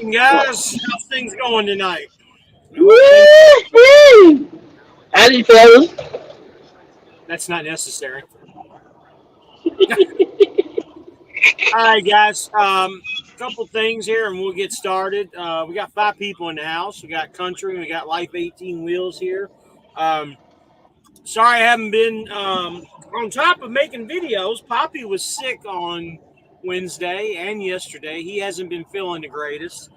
morning, guys. How's things going tonight? I hope things. Woo-hoo! Howdy, fellas. That's not necessary. All right, guys. Couple things here, and we'll get started. We got five people in the house. We got Country. We got Life 18 Wheels here. Um, Sorry, I haven't been on top of making videos. Poppy was sick on Wednesday and yesterday. He hasn't been feeling the greatest.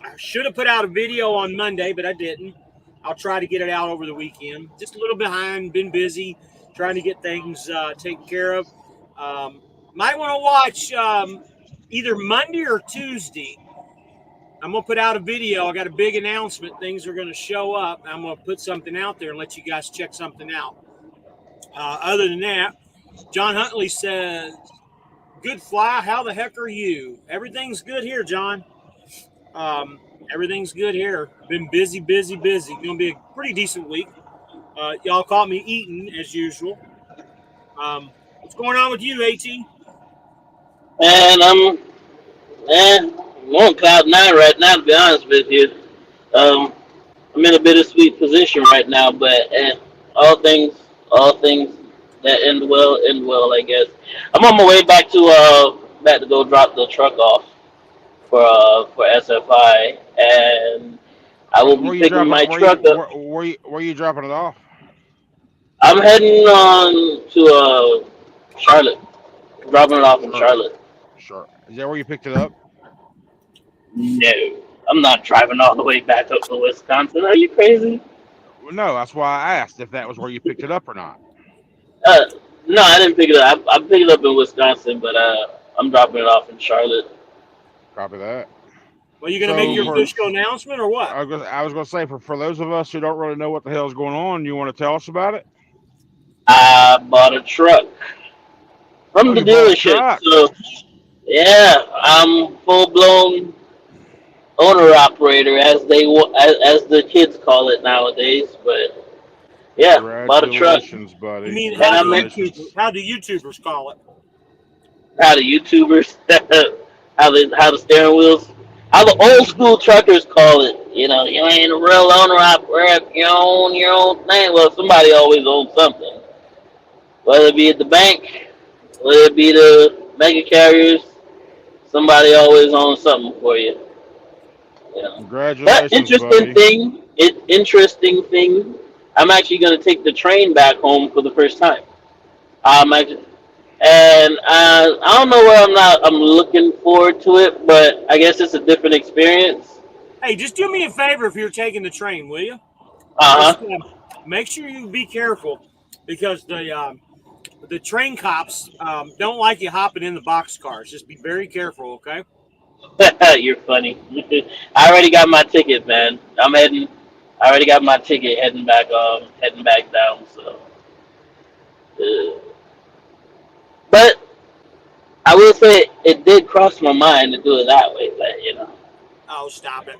I should have put out a video on Monday, but I didn't. I'll try to get it out over the weekend. Just a little behind, been busy trying to get things taken care of. Um, might want to watch either Monday or Tuesday. I'm going to put out a video. I got a big announcement. Things are going to show up. I'm going to put something out there and let you guys check something out. Other than that, John Huntley says, "Good fly. How the heck are you?" Everything's good here, John. Um, Everything's good here. Been busy, busy, busy. Going to be a pretty decent week. Y'all caught me eating as usual. What's going on with you, AT? And I'm on cloud nine right now. To be honest with you, um, I'm in a bittersweet position right now. But all things, all things that end well. I guess I'm on my way back to go drop the truck off for SFI, and I will be Where you picking dropping? my truck up. Where you dropping it off? I'm heading on to Charlotte, dropping it off in Sure, Charlotte. sure. Is that where you picked it up? No, I'm not driving all the way back up to Wisconsin. Are you crazy? Well, no, that's why I asked if that was where you picked it up or not. Uh, no, I didn't pick it up. I picked it up in Wisconsin, but I'm dropping it off in Charlotte. Copy that. Well, you going to make So your hmm official announcement or what? I was gonna say for those of us who don't really know what the hell's going on, you want to tell us about it? I bought a truck Oh, from the you bought a dealership, truck. so yeah, I'm full blown owner operator, as the kids call it nowadays. But yeah, bought a truck, Congratulations, You buddy. mean and I'm in, Congratulations. how do YouTubers call it? how the YouTubers, how the steering wheels, how the old school truckers call it. You ain't a real owner operator. If you own your own thing. Well, somebody always owns something, whether it be at the bank, whether it be the mega carriers. Somebody always owns something for you. But Congratulations, buddy. interesting thing. I'm actually going to take the train back home for the first time. Actually, and I don't know where I'm not. I'm looking forward to it, but I guess it's a different experience. Hey, just do me a favor if you're taking the train, will you? Uh Just huh. make sure you be careful because the train cops don't like you hopping in the box cars. Just be very careful, okay? You're funny. I already got my ticket, man. I'm heading. I already got my ticket heading back down. So, but I will say it did cross my mind to do it that way. But Oh, stop it.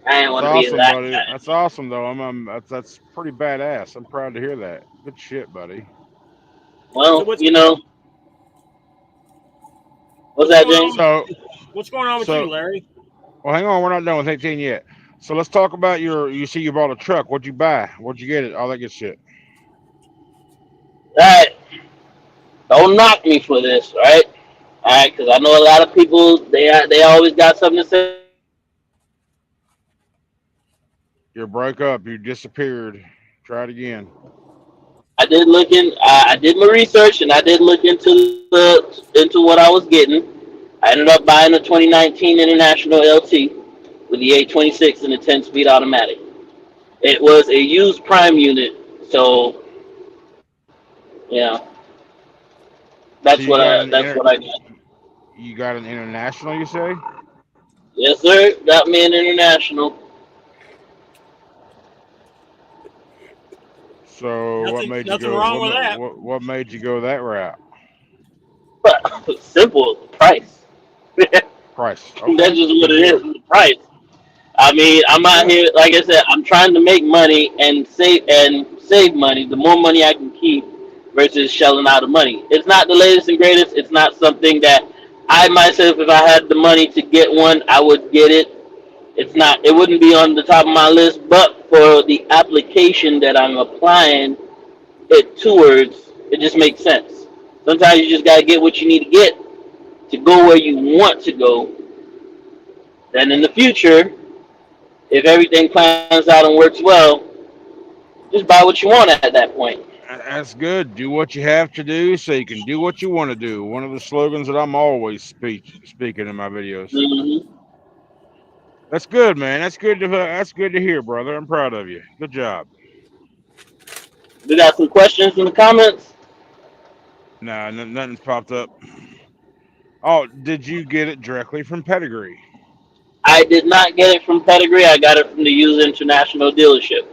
I didn't That's want to be awesome, that buddy. guy. That's awesome, though. That's pretty badass. I'm proud to hear that. Good shit, buddy. So Well, what's what's what's that, going on? James? So, What's going on with you, so, Larry? well, hang on. We're not done with 18 yet. So let's talk about You see, you bought a truck. What'd you buy? Where'd you get it? All that good shit. All right, don't knock me for this, all right? All right, because I know a lot of people they always got something to say about it. You broke up. You disappeared. Try it again. I did my research and I did look into what I was getting. I ended up buying a 2019 International LT with the 826 and the 10-speed automatic. It was a used prime unit, so yeah, So you got that's what I got. you got an international. You say? Yes, sir. Got me an international. So what Nothing, made you nothing go? wrong with that. What made you go that route? Simple price. That's Price. Okay. just what Good it is. deal. The price. I mean, I'm out Yeah. here, like I said, I'm trying to make money and save money. The more money I can keep versus shelling out of money. It's not the latest and greatest. It's not something that I myself, if I had the money to get one, I would get it. It's not. It wouldn't be on the top of my list, but for the application that I'm applying it towards, it just makes sense. Sometimes you just gotta get what you need to get to go where you want to go. Then in the future, if everything plans out and works well, just buy what you want at that point. That's good. Do what you have to do so you can do what you want to do. One of the slogans that I'm always speaking in my videos. Hmm. That's good, man. That's good to hear, brother. I'm proud of you. Good job. We got some questions in the comments. Nah, nothing's popped up. Oh, did you get it directly from Pedigree? I did not get it from Pedigree. I got it from the User International dealership.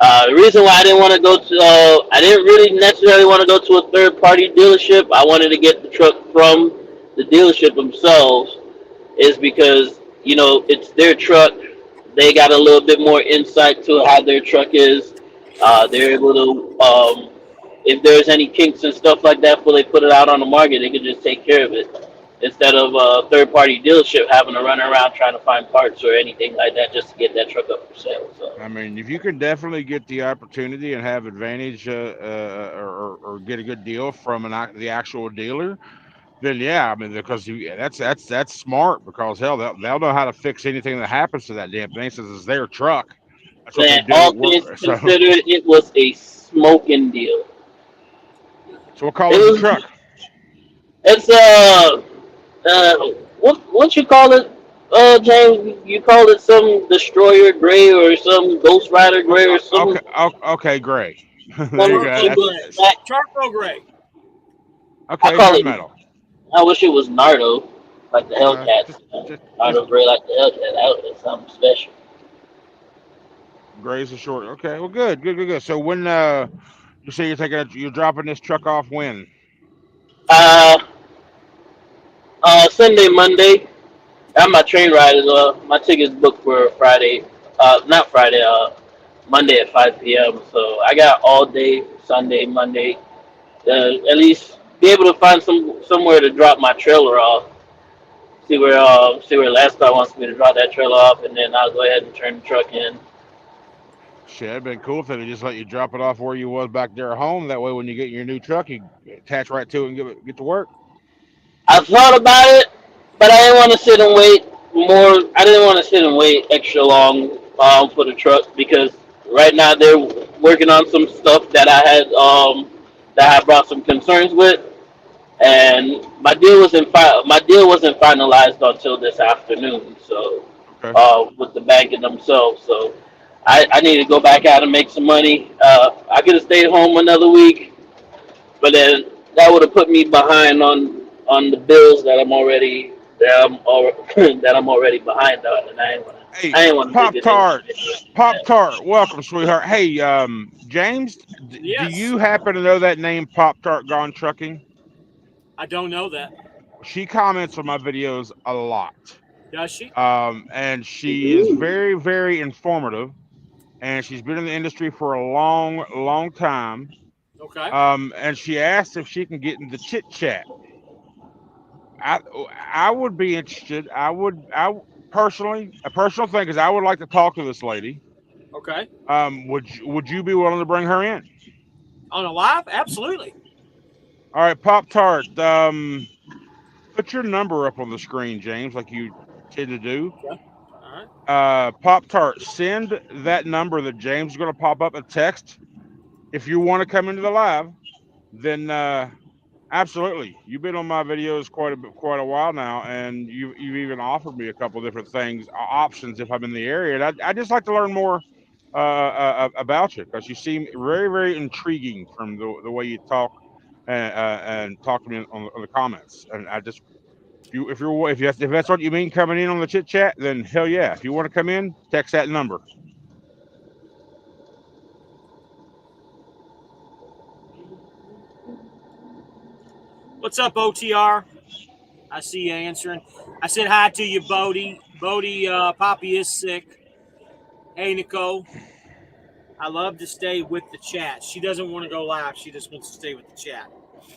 The reason why I didn't want to go to, I didn't really necessarily want to go to a third party dealership. I wanted to get the truck from the dealership themselves, is because it's their truck. They got a little bit more insight to how their truck is. They're able to, if there's any kinks and stuff like that before they put it out on the market, they can just take care of it instead of a third party dealership having to run around trying to find parts or anything like that just to get that truck up for sale. So. I mean, if you can definitely get the opportunity and have advantage or get a good deal from the actual dealer, then yeah, I mean, because that's smart because hell, they'll know how to fix anything that happens to that damn thing since it's their truck. That's what they And do. all It things work. considered, it was a smoking deal. So what color It is the was. truck? It's what you call it, James? You call it some destroyer gray or some Ghost Rider gray or Okay, some okay, gray. There you some go. Charcoal cheap gray. That's black. Charcoal gray. I okay. call it. Gunmetal. I wish it was Nardo, like the Just, Hellcats. just Nardo gray, like the Hellcat. That was something special. grays are short. Okay, well, good. So when you say you're dropping this truck off when? Uh, Sunday, Monday. And my train ride is my ticket's booked for Friday. Not Friday. Monday at 5 p.m. So I got all day Sunday, Monday. At least be able to find somewhere to drop my trailer off. See where Landstar wants me to drop that trailer off, and then I'll go ahead and turn the truck in. Shit, it'd been cool if they just let you drop it off where you was back there at home. That way, when you get your new truck, you attach right to it and get to work. I thought about it, but I didn't want to sit and wait more. I didn't want to sit and wait extra long for the truck because right now they're working on some stuff that I brought some concerns with, and my deal wasn't finalized until this afternoon. So Okay. with the bank and themselves, so I need to go back out and make some money. I could have stayed home another week, but then that would have put me behind on the bills that I'm already behind on, and Hey, I ain't want to make Pop it any Tart, Pop bad. Tart, welcome, sweetheart. Hey, James, do Yes. you happen to know that name, Pop Tart Gone Trucking? I don't know that. She comments on my videos a lot, Does she? and she is Ooh. very informative, and she's been in the industry for a long time. Okay. And she asked if she can get in the chit chat. I I would be interested. Personally, a personal thing is I would like to talk to this lady. Okay. Would you be willing to bring her in? On a live? Absolutely. All right, Pop Tart. Put your number up on the screen, James, like you tend to do. Okay. All right. Pop Tart, send that number that James is going to pop up a text. If you want to come into the live, then absolutely. You've been on my videos quite a while now, and you've even offered me a couple different things, options if I'm in the area. And I just like to learn more about you because you seem very intriguing from the way you talk and talk to me on the comments. And I just if that's what you mean coming in on the chit chat, then hell yeah. If you want to come in, text that number. What's up, OTR? I see you answering. I said hi to you, Bodie. Bodie, Poppy is sick. Hey, Nicole. I love to stay with the chat. She doesn't want to go live. She just wants to stay with the chat.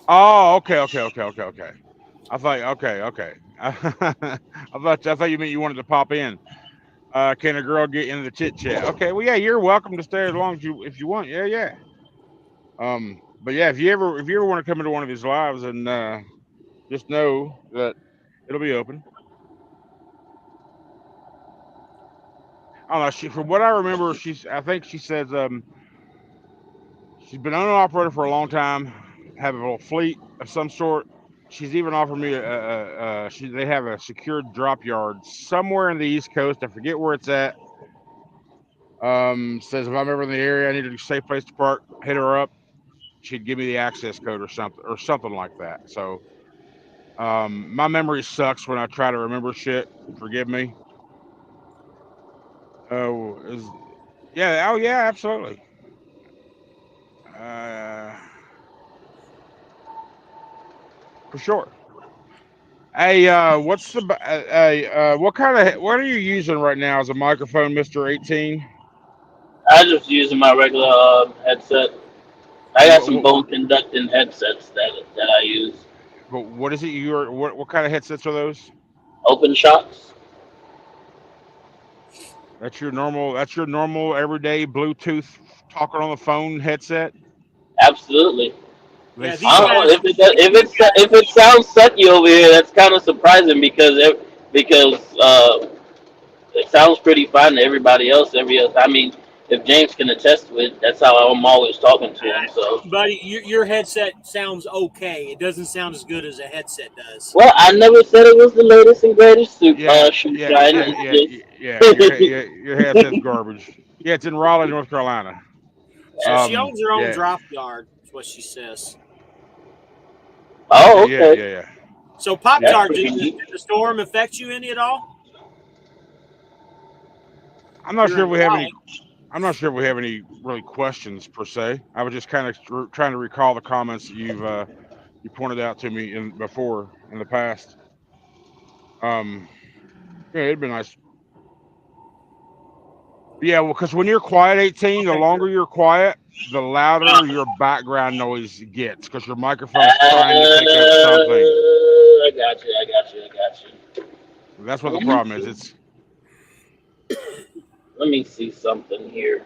Oh, okay. I thought, okay. I thought you meant you wanted to pop in. Can a girl get into the chit chat? Okay, well, yeah, you're welcome to stay as long as you if you want. Yeah, yeah. But yeah, if you ever want to come into one of these lives, and just know that it'll be open. I don't know. From what I remember, I think she says she's been owner operator for a long time, have a little fleet of some sort. She's even offered me they have a secured drop yard somewhere in the East Coast. I forget where it's at. Says if I'm ever in the area, I need a safe place to park. Hit her up. She'd give me the access code or something like that. So my memory sucks when I try to remember shit. Forgive me. Oh, yeah. Oh, yeah. Absolutely. Uh, for sure. Hey, what are you using right now as a microphone, Mister 18? I just using my regular headset. I got some bone What conducting headsets that I use. what is it? What kind of headsets are those? Open shots. That's your normal everyday Bluetooth talking on the phone headset. Absolutely. They Yeah, these I don't suck. know guys, these if guys. it sounds sucky over here. That's kind of surprising because it sounds pretty fine to everybody else. I mean, if James can attest to it, that's how I'm always talking to him. So, Buddy, your headset sounds okay. It doesn't sound as good as a headset does. well, I never said it was the latest and greatest Yeah, shoe yeah, shine. yeah, yeah, yeah. Your headset's garbage. Yeah, it's in Raleigh, North Carolina. So she owns her own Yeah. drop yard. Is what she says. Okay. Oh, Yeah, okay, yeah, yeah, So Pop yeah. that's Tart, pretty did neat. the storm affect you any at all? I'm not You're sure in if we have any. Raleigh. I'm not sure if we have any really questions per se. I was just kind of trying to recall the comments that you pointed out to me in the past. Um, yeah, it'd be nice. Yeah, well, because when you're quiet, 18, the Okay, good. longer you're quiet, the louder your background noise gets because your microphone's trying to pick up something. I got you. I got you. I got you. That's what the Let me problem is. see. It's Let me see something here.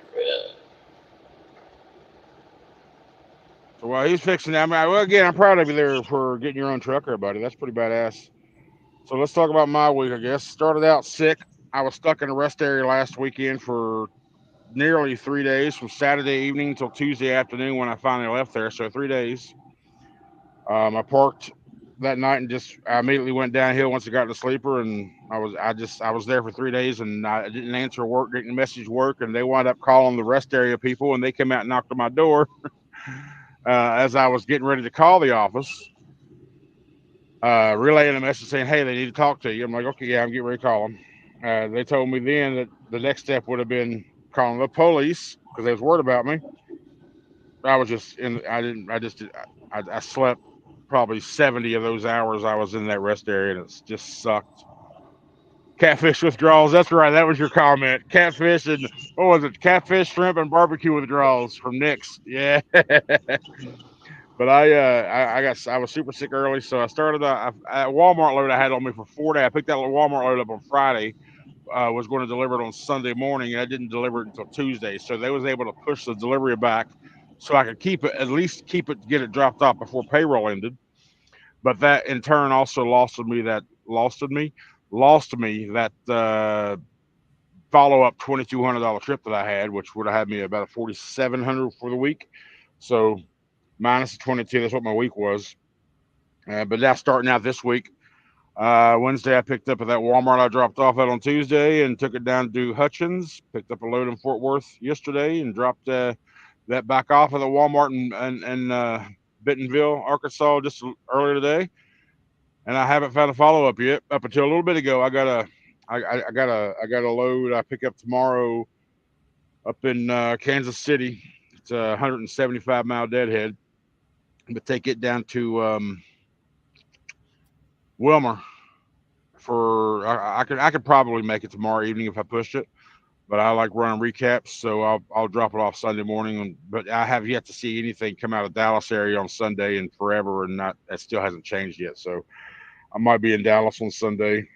so while he's fixing that, well, again, I'm proud of you there for getting your own truck there, buddy. That's pretty badass. So let's talk about my week, I guess. Started out sick. I was stuck in a rest area last weekend for nearly 3 days, from Saturday evening until Tuesday afternoon when I finally left there. So 3 days. I parked that night and just I immediately went downhill once I got to sleeper, and I was there for 3 days, and I didn't answer work, didn't message work, and they wound up calling the rest area people, and they came out and knocked on my door as I was getting ready to call the office, relaying a message saying, "Hey, they need to talk to you." I'm like, "Okay, yeah, I'm getting ready to call them." They told me then that the next step would have been calling the police because they was worried about me. I was just in. I didn't. I just. I slept probably 70 of those hours I was in that rest area, and it's just sucked. Catfish withdrawals. That's right. That was your comment. Catfish and what was it? Catfish, shrimp, and barbecue withdrawals from Nick's. Yeah. But I was super sick early, so I started a Walmart load I had on me for 4 days. I picked that Walmart load up on Friday. Was going to deliver it on Sunday morning, and I didn't deliver it until Tuesday. So they was able to push the delivery back, so I could keep it, get it dropped off before payroll ended. But that in turn also lost me that follow up $2,200 trip that I had, which would have had me about a 4,700 for the week. So minus the 22, that's what my week was. But now starting out this week, Wednesday, I picked up at that Walmart I dropped off at on Tuesday and took it down to Hutchins. Picked up a load in Fort Worth yesterday and dropped that back off at the Walmart in Bentonville, Arkansas, just earlier today. And I haven't found a follow up yet. Up until a little bit ago, I got a load I pick up tomorrow up in Kansas City. It's a 175-mile deadhead, but take it down to Wilmer for I could probably make it tomorrow evening if I pushed it. But I like running recaps, so I'll drop it off Sunday morning. But I have yet to see anything come out of Dallas area on Sunday in forever, and that still hasn't changed yet. So I might be in Dallas on Sunday.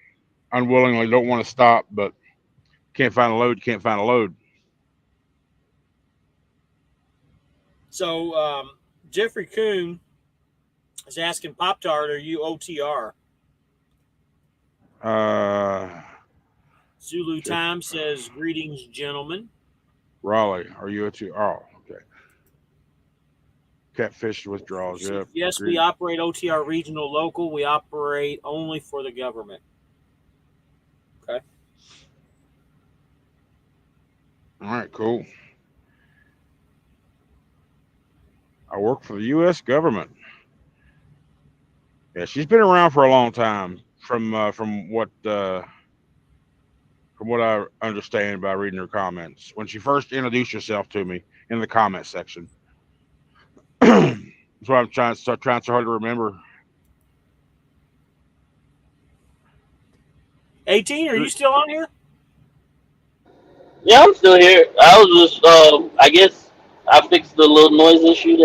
Unwillingly, don't want to stop, but can't find a load. Can't find a load. So Jeffrey Coon is asking Pop Tart, are you OTR? Uh, Zulu Jeff, Time says, greetings, gentlemen. Raleigh, are you at you? Oh, okay. Catfish withdrawals. Says, Yep. yes, we Agreed. operate OTR regional local. We operate only for the government. Okay. All right. Cool. I work for the U.S. government. Yeah, she's been around for a long time. From what I understand by reading her comments, when she first introduced herself to me in the comment section, that's what I'm trying so hard to remember. 18, are you still on here? Yeah, I'm still here. I was just, I guess I fixed the little noise issue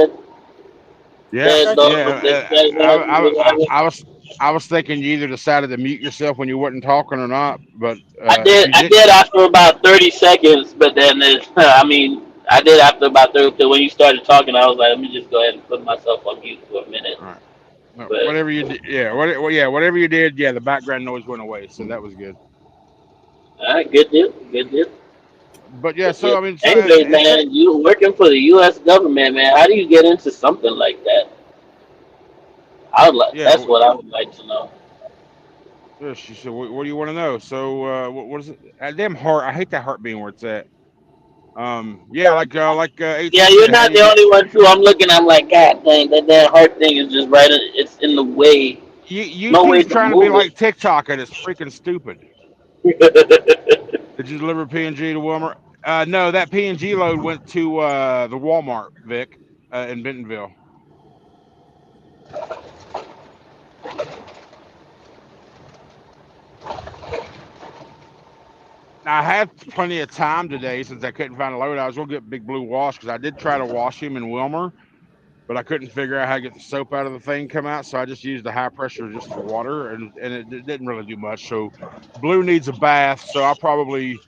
Yeah, Okay. yeah. was having. I was thinking you either decided to mute yourself when you wasn't talking or not. But I if did, you I did didn't, after about 30 seconds, but then I mean, I did after about 30. Because when you started talking, I was like, let me just go ahead and put myself on mute for a minute. all right. No, But whatever you did, yeah, yeah, whatever you did, yeah, the background noise went away, so that was good. all right, good deal, good deal, But yeah, good so deal. I mean, so Anyways, man, you working for the U.S. government, man? How do you get into something like that? I would like. yeah, That's what I would like to know. yeah, she said, what do you want to know? So what is it? Damn heart, I hate that heart being where it's at. Yeah, like Yeah, 18 you're said, how not do you the get? only one too. I'm looking. I'm like, God dang, that heart thing is just right. It's in the way. No way YouTube's to trying to be move like TikTok, and it's freaking stupid. it. Did you deliver PNG to Wilmer? No, that PNG load went to the Walmart, Vic, in Bentonville. Now, I had plenty of time today since I couldn't find a load. I was gonna get Big Blue wash because I did try to wash him in Wilmer, but I couldn't figure out how to get the soap out of the thing come out. So I just used the high pressure just for water, and it didn't really do much. So Blue needs a bath, so I'll probably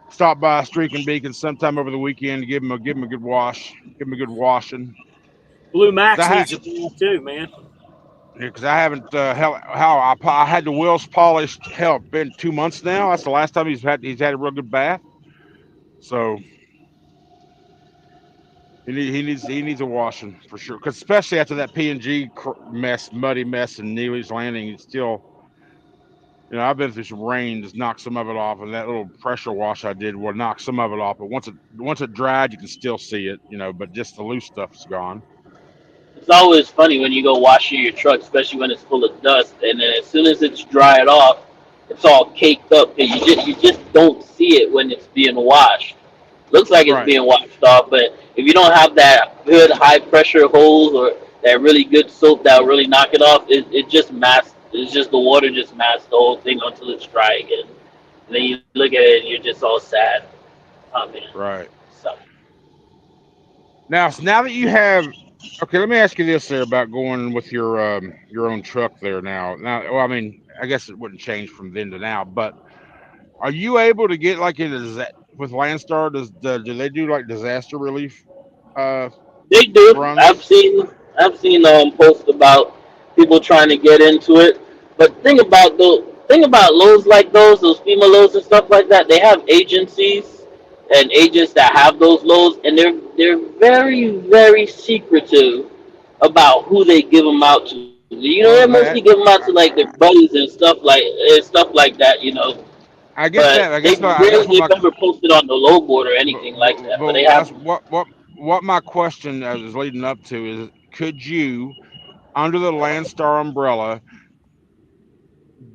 stop by Streak and Beacon sometime over the weekend to give him a good wash, give him a good washing. Blue 'Cause Max needs a bath too, man. because I haven't how I had the wheels polished. Hell, been 2 months now. That's the last time he's had a real good bath. So he needs a washing for sure. Because especially after that PNG mess, muddy mess, and Neely's Landing, it's still. I've been through some rain, just knocked some of it off, and that little pressure wash I did will knock some of it off. But once it dried, you can still see it, but just the loose stuff is gone. It's always funny when you go washing your truck, especially when it's full of dust, and then as soon as it's dried off, it's all caked up, and you just don't see it when it's being washed. Looks like it's Right, being washed off, but if you don't have that good high pressure hose or that really good soap that will really knock it off, it just masks. It's just the water just masks the whole thing until it's dry again. And then you look at it and you're just all sad. Oh man, right. so Now that you have, okay, let me ask you this there about going with your own truck there now. Well, I mean, I guess it wouldn't change from then to now, but are you able to get like with Landstar? Do they do like disaster relief uh they do. runs? I've seen posts about people trying to get into it. But thing about loads like those FEMA loads and stuff like that, they have agencies and agents that have those loads, and they're very very secretive about who they give them out to. They Well, mostly give them out to like their buddies and stuff like that. I get But that. I they guess I guess rarely ever posted on the load board or anything like that. But they have. that's what my question is leading up to is: could you, under the Landstar umbrella,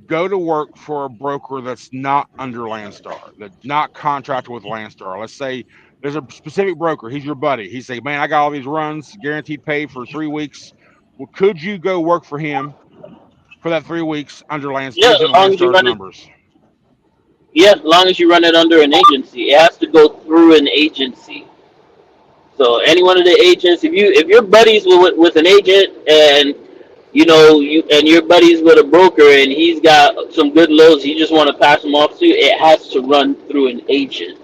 go to work for a broker that's not under Landstar, that's not contracted with Landstar? Let's say there's a specific broker. He's your buddy. He say, "Man, I got all these runs, guaranteed pay for 3 weeks." Well, could you go work for him for that 3 weeks under Yeah, using as long as you Landstar's run it. numbers? Yeah, as long as you run it under an agency, it has to go through an agency. So any one of the agents, if you're buddies with an agent and you and your buddy's with a broker and he's got some good loads, you just want to pass them off to you, it has to run through an agent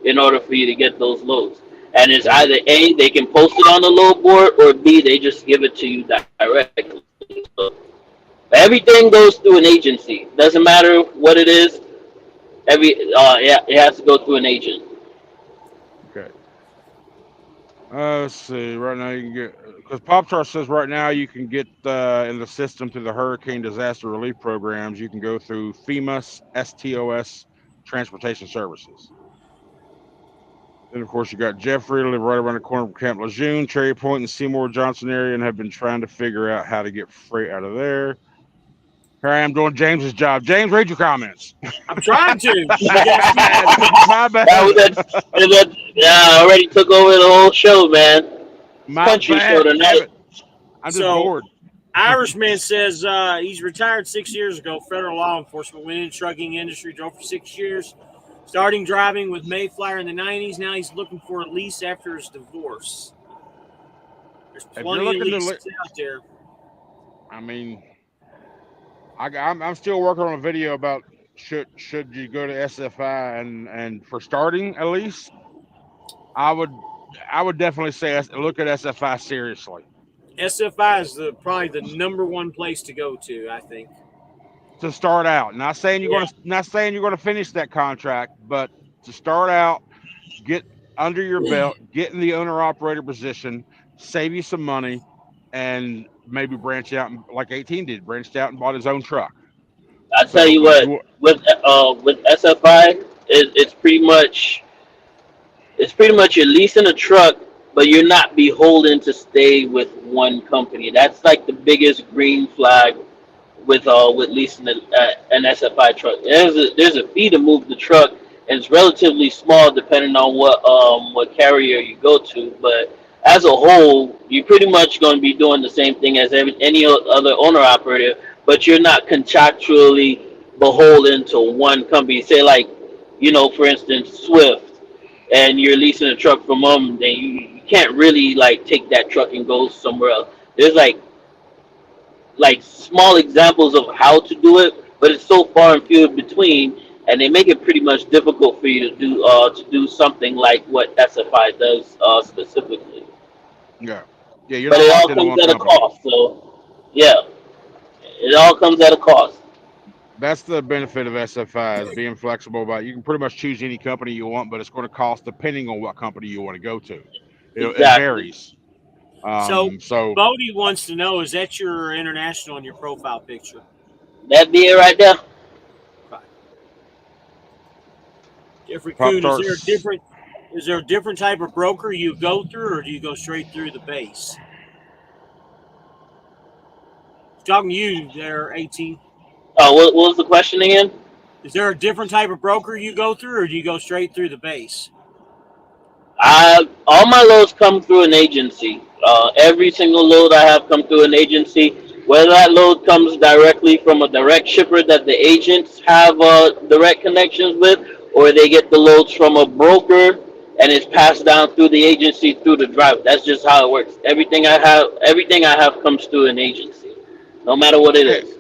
in order for you to get those loads. And it's Right. either A, they can post it on the load board, or B, they just give it to you directly. So everything goes through an agency. Doesn't matter what it is. Yeah, it has to go through an agent. Okay. Let's see. Right now, you can get because Pop Tart says right now you can get in the system through the hurricane disaster relief programs. You can go through FEMA, STOS, Transportation Services. Then, of course, you got Jeffrey, live right around the corner from Camp Lejeune, Cherry Point, and Seymour Johnson area, and have been trying to figure out how to get freight out of there. Here I am doing James's job. James, read your comments. I'm trying to. You guys keep that talking. My was bad. that. Yeah, already took over the whole show, man. It's My country show bad. Damn tonight. it. I'm just So, bored. Irishman says he's retired 6 years ago. Federal law enforcement went in the trucking industry, drove for 6 years, starting driving with Mayflower in the 90s. Now he's looking for a lease after his divorce. There's If you're plenty of looking to, leases out there. I mean, I'm still working on a video about should you go to SFI and for starting at least, I would I would definitely say look at SFI seriously SFI is probably the number one place to go to, I think. to start out. Yeah. Not saying you're gonna finish that contract, but to start out, get under your belt, get in the owner operator position, save you some money, and maybe branch out like 18 did, branched out and bought his own truck. I tell So, you but what, you with SFI, it's pretty much you're leasing a truck, but you're not beholden to stay with one company. That's like the biggest green flag with leasing an SFI truck. There's a fee to move the truck, and it's relatively small depending on what carrier you go to. But as a whole, you're pretty much going to be doing the same thing as any other owner operator, but you're not contractually beholden to one company. Say like, for instance, Swift, and you're leasing a truck from them, then you can't really like take that truck and go somewhere else. There's like small examples of how to do it, but it's so far and few in between, and they make it pretty much difficult for you to do something like what SFI does specifically. yeah, yeah, you're But not it locked all into comes one at a company. cost. So yeah, it all comes at a cost. That's the benefit of SFI is being flexible about. You can pretty much choose any company you want, but it's going to cost depending on what company you want to go to. It Exactly. varies. So, So Bodie wants to know, is that your international in your profile picture? That be it right there. Okay. Jeffrey Pop Kuhn, is there a Tarts. different is there a different type of broker you go through, or do you go straight through the base? Talking to you there, 18. What was the question again? Is there a different type of broker you go through, or do you go straight through the base? All my loads come through an agency. Every single load I have come through an agency. Whether that load comes directly from a direct shipper that the agents have direct connections with, or they get the loads from a broker and it's passed down through the agency through the driver. That's just how it works. Everything I have comes through an agency, no matter what it Hey, is.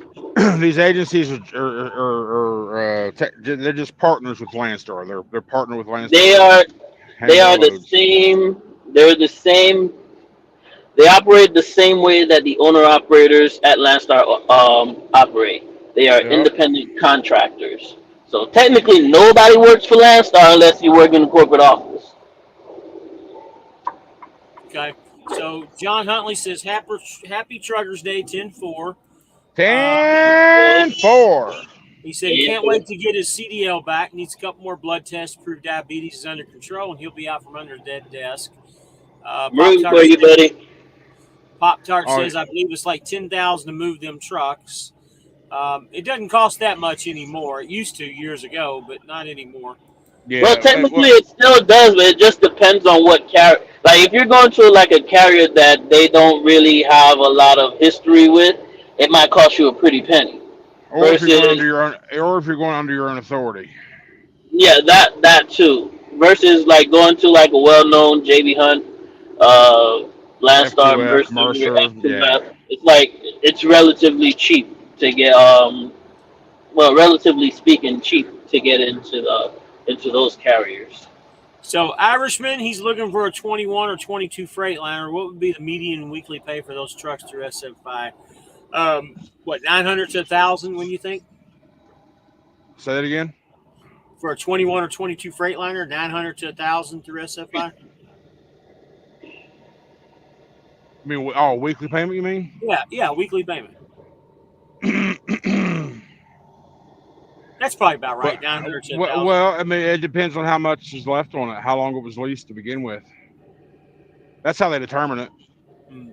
these agencies they're just partners with Landstar. They're partnered with They Landstar to are they handle the are the loads. same. They're the same. They operate the same way that the owner operators at Landstar operate. They are Yep. independent contractors. So technically, nobody works for Landstar unless you work in the corporate office. Okay. So John Huntley says happy Truckers Day 10-4. Ten four. He said he can't wait to get his CDL back. Needs a couple more blood tests to prove diabetes is under control, and he'll be out from under that desk. I'm rooting for you, buddy. Pop Tart Oh says I believe it's like 10,000 to move them trucks. It doesn't cost that much anymore. It used to years ago, but not anymore. Well, yeah. technically, Well, it still does, but it just depends on what carrier. Like, if you're going to like a carrier that they don't really have a lot of history with, it might cost you a pretty penny. or if you're going under Versus, your own, or if you're going under your own authority. yeah, that too. Versus like going to like a well-known JB Hunt, uh, Landstar F2F versus your Mercer. Yeah. F2F. It's like it's relatively cheap to get well, relatively speaking, cheap to get into those carriers. So Irishman, he's looking for a 21 or 22 Freightliner. What would be the median weekly pay for those trucks through SFI? What, 900 to 1,000? When you think Say that again. for a 21 or 22 Freightliner, 900 to 1,000 through SFI? I mean, oh, weekly payment, you mean? Yeah, weekly payment. That's probably about But right, 900 to 1,000. well, I mean, it depends on how much is left on it, how long it was leased to begin with. That's how they determine it. Hmm.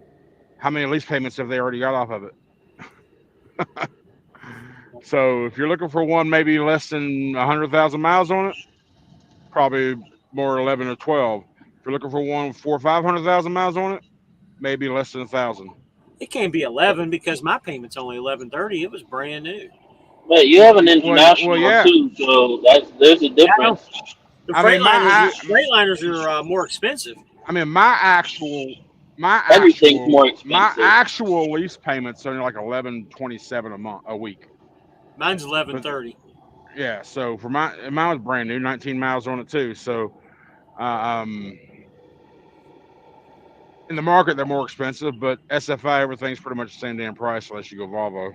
How many lease payments have they already got off of it? So if you're looking for one maybe less than 100,000 miles on it, probably more 11 or 12. If you're looking for one with 500,000 miles on it, maybe less than 1,000. It can't be 11 because my payment's only 1130. It was brand new. But you have an Well, international yeah. too, so there's a Yeah, I know. difference. The I mean, Freightliners are more expensive. I mean, Everything's more expensive. lease payments are like 11.27 a week. Mine's But 1130. yeah, so for mine was brand new, 19 miles on it too. So um, in the market they're more expensive, but SFI everything's pretty much the same damn price unless you go Volvo.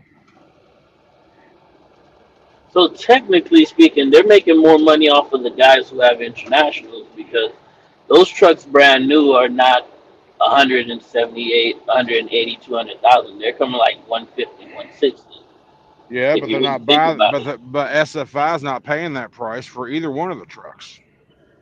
So technically speaking, they're making more money off of the guys who have internationals because those trucks brand new are not 178, 180, 200,000. They're coming like 150, 160. Yeah, If but you they're really not think buying, about it. but SFI is not paying that price for either one of the trucks.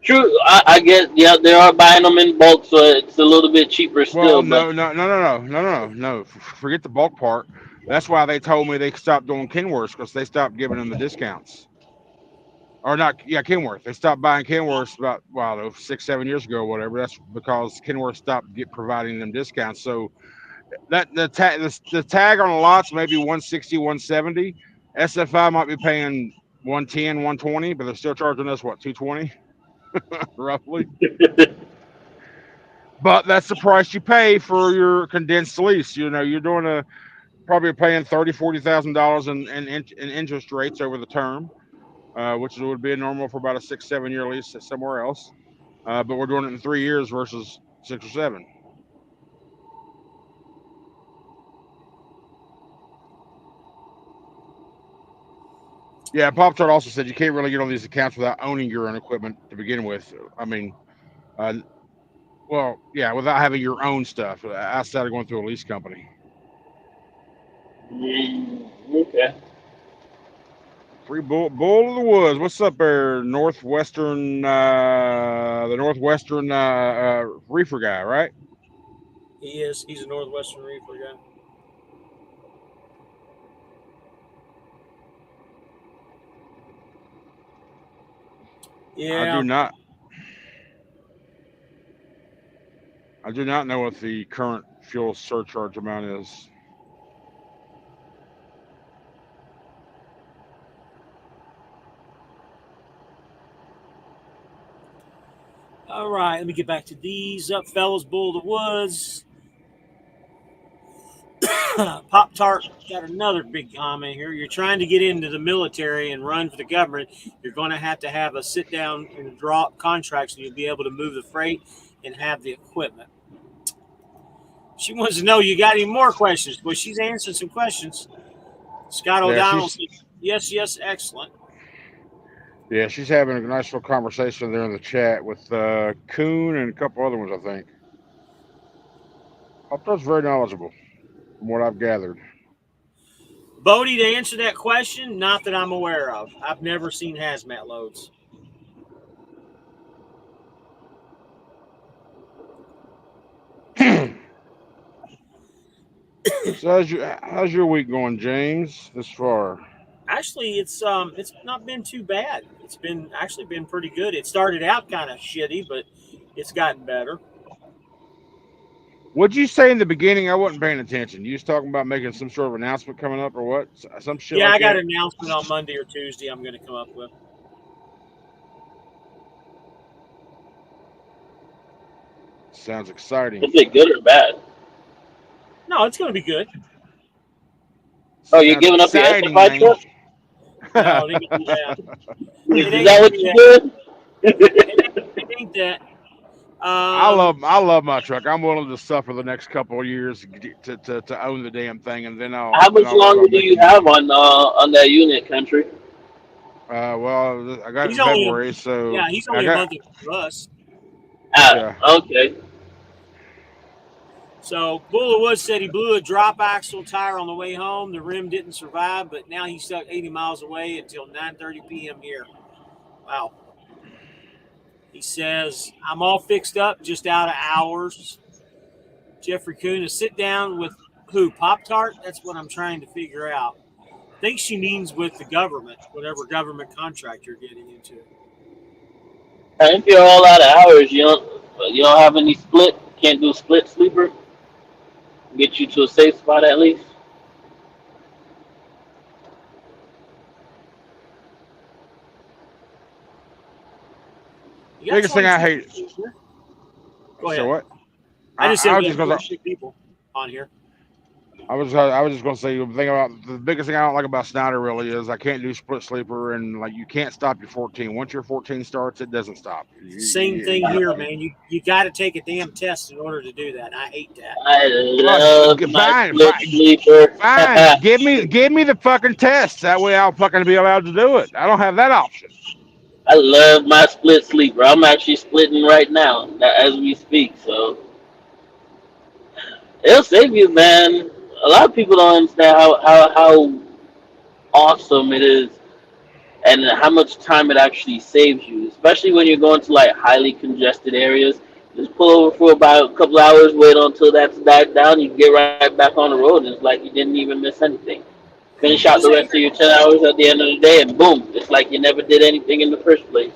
True, I get, yeah, they are buying them in bulk, so it's a little bit cheaper Well, still. But no. Forget the bulk part. That's why they told me they stopped doing Kenworths because they stopped giving them the discounts. Or not, yeah, Kenworth. They stopped buying Kenworths about, well, 6, 7 years ago or whatever. That's because Kenworth stopped providing them discounts. So that the tag on the lots maybe 160, 170. SFI might be paying 110, 120, but they're still charging us what, 220 roughly. But that's the price you pay for your condensed lease. You know, you're doing probably paying $30,000, $40,000 in interest rates over the term, which would be normal for about a 6, 7 year lease somewhere else. But we're doing it in 3 years versus 6 or 7. Yeah, Pop Tart also said you can't really get on these accounts without owning your own equipment to begin with. I mean, uh, well, yeah, without having your own stuff outside of going through a lease company. Okay. Free bull of the woods. What's up there, the northwestern reefer guy, right? He is. He's a Northwestern Reefer guy. I Yeah. do not. I do not know what the current fuel surcharge amount is. All right. Let me get back to these. Up, fellas. Bull of the Woods. Pop Tart got another big comment here. You're trying to get into the military and run for the government. You're going to have a sit down and draw up contracts, and you'll be able to move the freight and have the equipment. She wants to know you got any more questions. Well, she's answered some questions. Scott Yeah, O'Donnell said, yes, yes, excellent. she's having a nice little conversation there in the chat with Coon and a couple other ones, I think. Pop-Tart's very knowledgeable from what I've gathered. Bodie, to answer that question, not that I'm aware of. I've never seen hazmat loads. So how's your week going, James, this far? Actually, it's not been too bad. It's been actually been pretty good. It started out kind of shitty, but it's gotten better. What'd you say in the beginning? I wasn't paying attention. You was talking about making some sort of announcement coming up or what? Some shit Yeah, like I got that? an announcement on Monday or Tuesday I'm going to come up with. Sounds exciting. Is it good or bad? No, it's going to be good. Oh, you're Sounds giving up your exciting, SFI man. truck? No, it ain't gonna do that. It Is ain't that gonna what do you that. did? It ain't that. I Um, love my truck. I'm willing to suffer the next couple of years to own the damn thing, and How then much I'll worry longer about do you making have money. on that unit, country? Well, I got it he's in only a February, so yeah, he's I only a got month with us. Ah, yeah. okay. So Bull of Woods said he blew a drop axle tire on the way home. The rim didn't survive, but now he's stuck 80 miles away until 9:30 p.m. here. Wow. He says, I'm all fixed up, just out of hours. Jeffrey Kuhn, to sit down with who? Pop Tart? That's what I'm trying to figure out. I think she means with the government, whatever government contract you're getting into. And if you're all out of hours, you don't have any split. Can't do split sleeper. Get you to a safe spot at least. You got Biggest thing I 26 hate. people here. Go So ahead. what? I just said I we was have just gonna. 26 people on here. I was just gonna say the thing about the biggest thing I don't like about Schneider really is I can't do split sleeper and like you can't stop your 14. Once your 14 starts, it doesn't stop. Same thing here, man. You got to take a damn test in order to do that. And I hate that. I Well, love my fine, split fine, sleeper. fine. Give me the fucking test. That way I'll fucking be allowed to do it. I don't have that option. I love my split sleeper. I'm actually splitting right now as we speak. So it'll save you, man. A lot of people don't understand how awesome it is and how much time it actually saves you, especially when you're going to like highly congested areas. Just pull over for about a couple hours, wait until that's died down, you get right back on the road, and it's like you didn't even miss anything. Finish out What the is rest that? of your 10 hours at the end of the day, and boom, it's like you never did anything in the first place.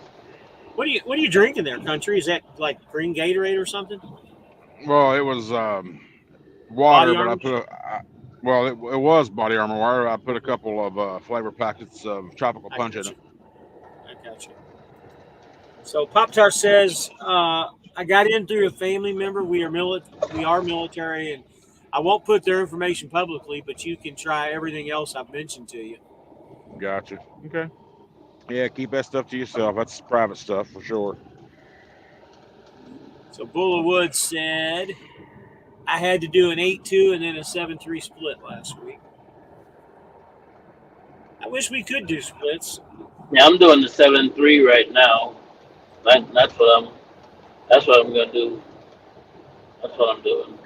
What are you drinking there, country? Is that like green Gatorade or something? Well, it was water, Body but I armor? put well, it was body armor water. I put a couple of flavor packets of tropical I punch in got it. you. I got you. So Pop Tart says, I got in through a family member. We are military, and I won't put their information publicly, but you can try everything else I've mentioned to you. Gotcha. Okay. Yeah, keep that stuff to yourself. That's private stuff for sure. So Bull of Woods said, I had to do an 8-2 and then a 7-3 split last week. I wish we could do splits. Yeah, I'm doing the 7-3 right now. That, that's what I'm. That's what I'm gonna do. That's what I'm doing.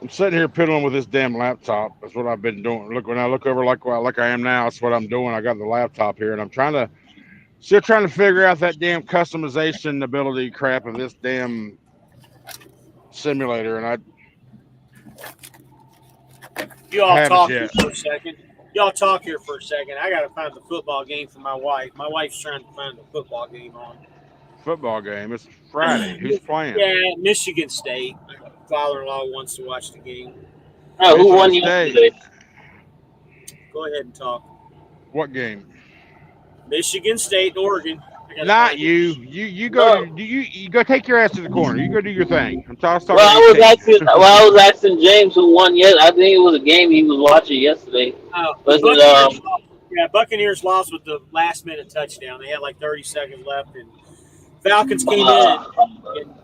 I'm sitting here piddling with this damn laptop. That's what I've been doing. Look, when I look over like I am now, that's what I'm doing. I got the laptop here, and I'm still trying to figure out that damn customization ability crap of this damn simulator, and You I all haven't talk here yet. for a second. Y'all talk here for a second. I got to find the football game for my wife. My wife's trying to find the football game on. Football game. It's Friday. Who's playing? Yeah, Michigan State. My father-in-law wants to watch the game. Oh, who Michigan won State. yesterday? Go ahead and talk. What game? Michigan State, Oregon. I got to Not find it. you. You go to No. you go take your ass to the corner. You go do your thing. I was talking Well, to I was 18. asking. Well, I was asking James who won. Yet I think it was a game he was watching yesterday. The Was it Buccaneers lost. Yeah, Buccaneers lost with the last-minute touchdown. They had like 30 seconds left, and Falcons came in uh, and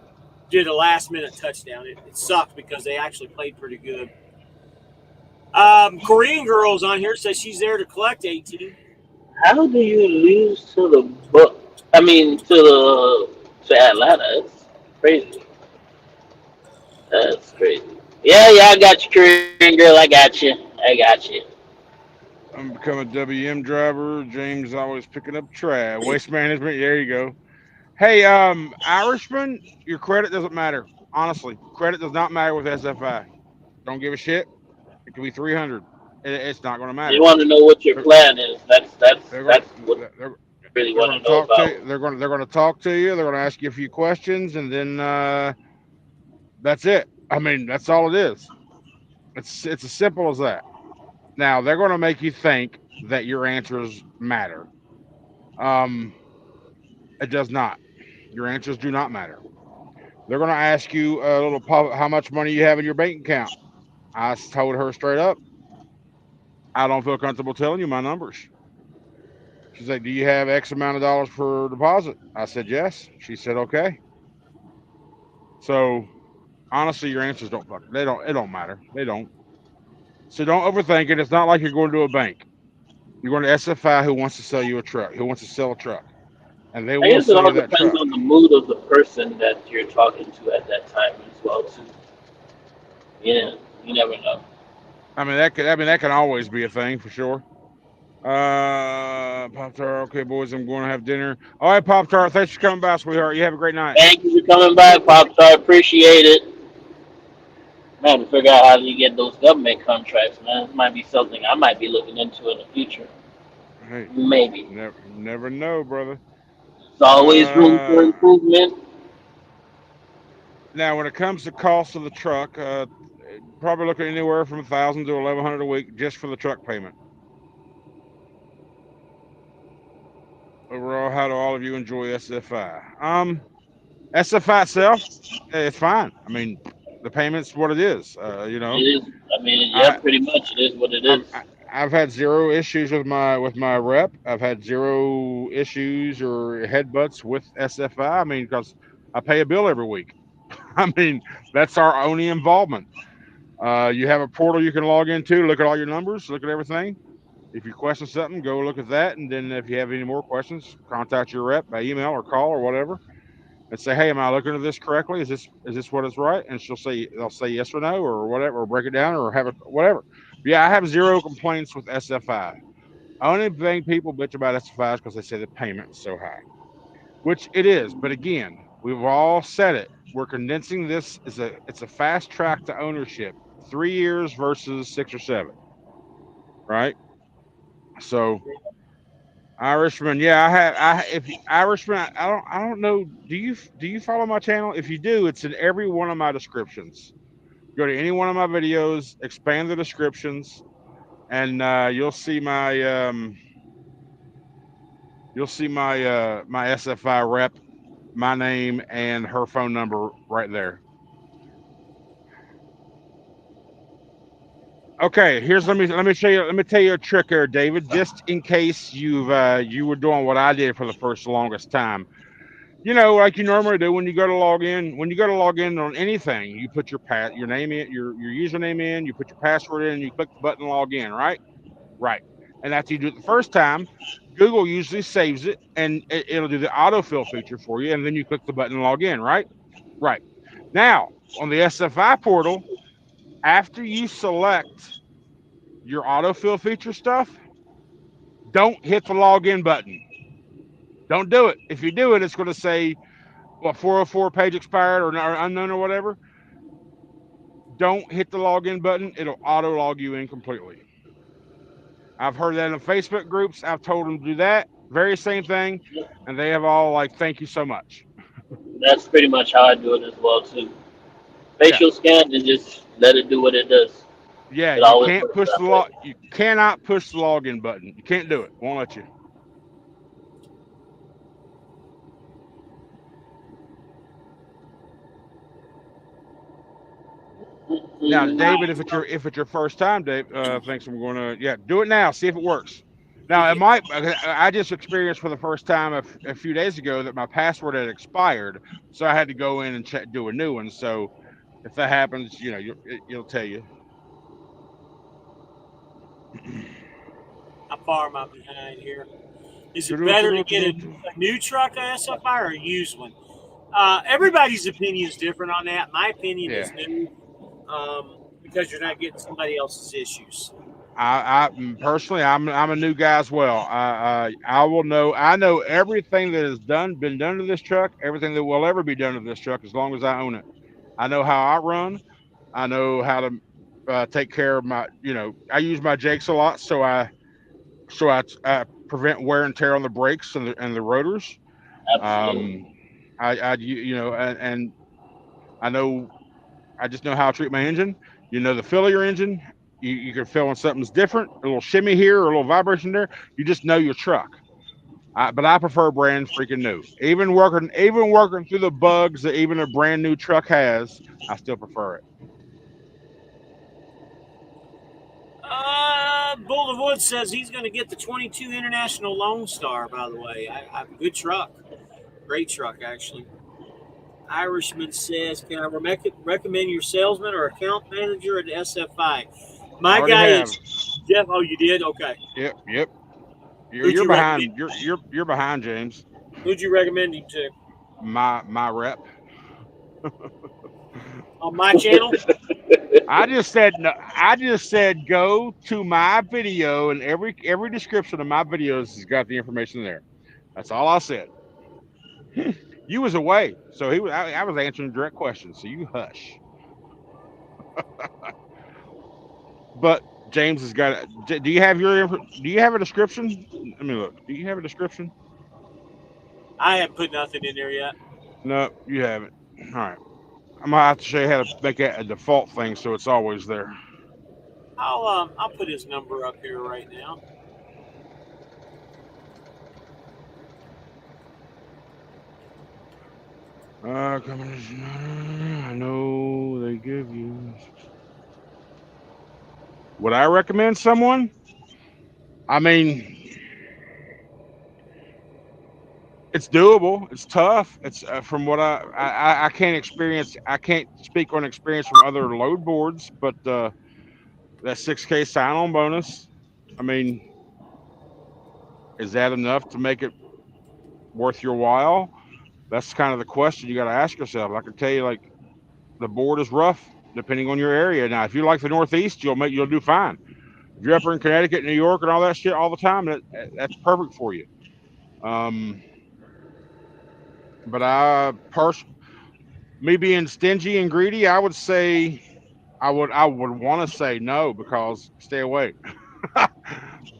did a last-minute touchdown. It sucked because they actually played pretty good. Korean girl's on here says she's there to collect 18. how do you lose to the book? I mean, to Atlanta. It's crazy. That's crazy. Yeah, yeah, I got you, Korean girl. I got you. I got you. I'm becoming a WM driver. James always picking up trash. Waste management. There you go. Hey, Irishman, your credit doesn't matter. Honestly, credit does not matter with SFI. Don't give a shit. It could be 300. It's not going to They matter. want to know what your They're, plan is. they're going That's what they're, I really they're want going to to know talk to about. you. They're going to talk to you. They're going to ask you a few questions, and then that's it. I mean, that's all it is. It's as simple as that. Now they're going to make you think that your answers matter. Um, it does not. Your answers do not matter. They're going to ask you a little how much money you have in your bank account. Told her straight up, I don't feel comfortable telling you my numbers. She's like, do you have X amount of dollars for deposit? I said yes. She said okay. So honestly, your answers don't fuck. They don't. It don't matter. They don't. So don't overthink it. It's not like you're going to a bank. You're going to SFI who wants to sell you a truck, who wants to sell a truck, and they I will guess it sell you all that depends truck. on the mood of the person that you're talking to at that time as well too. Yeah, you never know. I mean that could. I mean that can always be a thing for sure. Pop Tart. Okay, boys, I'm going to have dinner. All right, Pop Tart. Thanks for coming by, sweetheart. You have a great night. Thank you for coming by, Pop Star. Appreciate it. Man, to figure out how you get those government contracts, man. This might be something I might be looking into in the future. Hey, Maybe. never know, brother. There's always room for Uh, improvement. Now when it comes to cost of the truck, probably looking anywhere from 1,000 to 1,100 a week just for the truck payment. Overall, how do all of you enjoy SFI? SFI itself, it's fine. I mean, the payment's what it is. It is. I mean, yeah, I, pretty much it is what it I've, is. I- I've had zero issues with my rep. I've had zero issues or headbutts with SFI. I mean, because I pay a bill every week. I mean, that's our only involvement. You have a portal you can log into, look at all your numbers, look at everything. If you question something, go look at that. And then if you have any more questions, contact your rep by email or call or whatever and say, hey, am I looking at this correctly? Is this what is right? And they'll say yes or no or whatever, or break it down or have it, whatever. But yeah, I have zero complaints with SFI. Only thing people bitch about SFI is because they say the payment is so high, which it is. But again, we've all said it. We're condensing this is it's a fast track to ownership, 3 years versus 6 or 7, right? So Irishman, yeah, I have. If Irishman, I don't know. Do you follow my channel? If you do, it's in every one of my descriptions. Go to any one of my videos, expand the descriptions, and you'll see my SFI rep, my name, and her phone number right there. Okay, let me show you. Let me tell you a trick here, David, just in case you were doing what I did for the first longest time. Like you normally do when you go to log in. When you go to log in on anything, you put your name in, your username in, you put your password in, and you click the button log in, right? Right. And after you do it the first time, Google usually saves it and it'll do the autofill feature for you, and then you click the button log in, right? Right. Now, on the SFI portal, after you select your autofill feature stuff, don't hit the login button. Don't do it. If you do it, it's going to say, what, 404 page expired or unknown or whatever. Don't hit the login button. It'll auto log you in completely. I've heard that in Facebook groups. I've told them to do that. Very same thing. And they have all like, thank you so much. That's pretty much how I do it as well too. Yeah. Facial scan and just let it do what it does. Yeah. It You always can't works push that way. you cannot push the login button. You can't do it. Won't let you. Now, David, if it's your first time, Dave, thanks. I'm going to do it now. See if it works. Now, it might. I just experienced for the first time a few days ago that my password had expired, so I had to go in and do a new one. So if that happens, it'll tell you. How far am I behind here? Is it better to get a new truck SFI or a used one? Everybody's opinion is different on that. My opinion Yeah, is new, because you're not getting somebody else's issues. personally, I'm a new guy as well. I will know. I know everything that has been done to this truck, everything that will ever be done to this truck, as long as I own it. I know how I run. I know how to take care of my. I use my jakes a lot, so I prevent wear and tear on the brakes and the rotors. Absolutely. Um, and I know I just know how to treat my engine. The feel of your engine. You can feel when something's different, a little shimmy here or a little vibration there. You just know your truck. But I prefer brand freaking new. Even working through the bugs that even a brand new truck has, I still prefer it. Bull of Wood says he's going to get the 22 International Lone Star, by the way. I good truck. Great truck, actually. Irishman says, can I recommend your salesman or account manager at SFI? I My already guy have. is Jeff. Oh, you did? Okay. Yep. You're Who'd you're you recommend? behind. You're behind, James. Who'd you recommend him to? My rep. On my channel? I just said no. I just said go to my video, and every description of my videos has got the information there. That's all I said. You was away, so he was. I was answering direct questions, so you hush. But James has got. Do you have Do you have a description? Let me look. Do you have a description? I haven't put nothing in there yet. No, you haven't. All right. I'm gonna have to show you how to make that a default thing, so it's always there. I'll put his number up here right now. I know they give you. Would I recommend someone? I mean, it's doable. It's tough. It's from what I can't experience. I can't speak on experience from other load boards, but that 6K sign-on bonus. I mean, is that enough to make it worth your while? That's kind of the question you got to ask yourself. I can tell you, like, the board is rough depending on your area. Now, if you like the Northeast, you'll do fine. If you're up in Connecticut, New York, and all that shit all the time, that's perfect for you. Um, but me being stingy and greedy, I would say I would want to say no because stay away.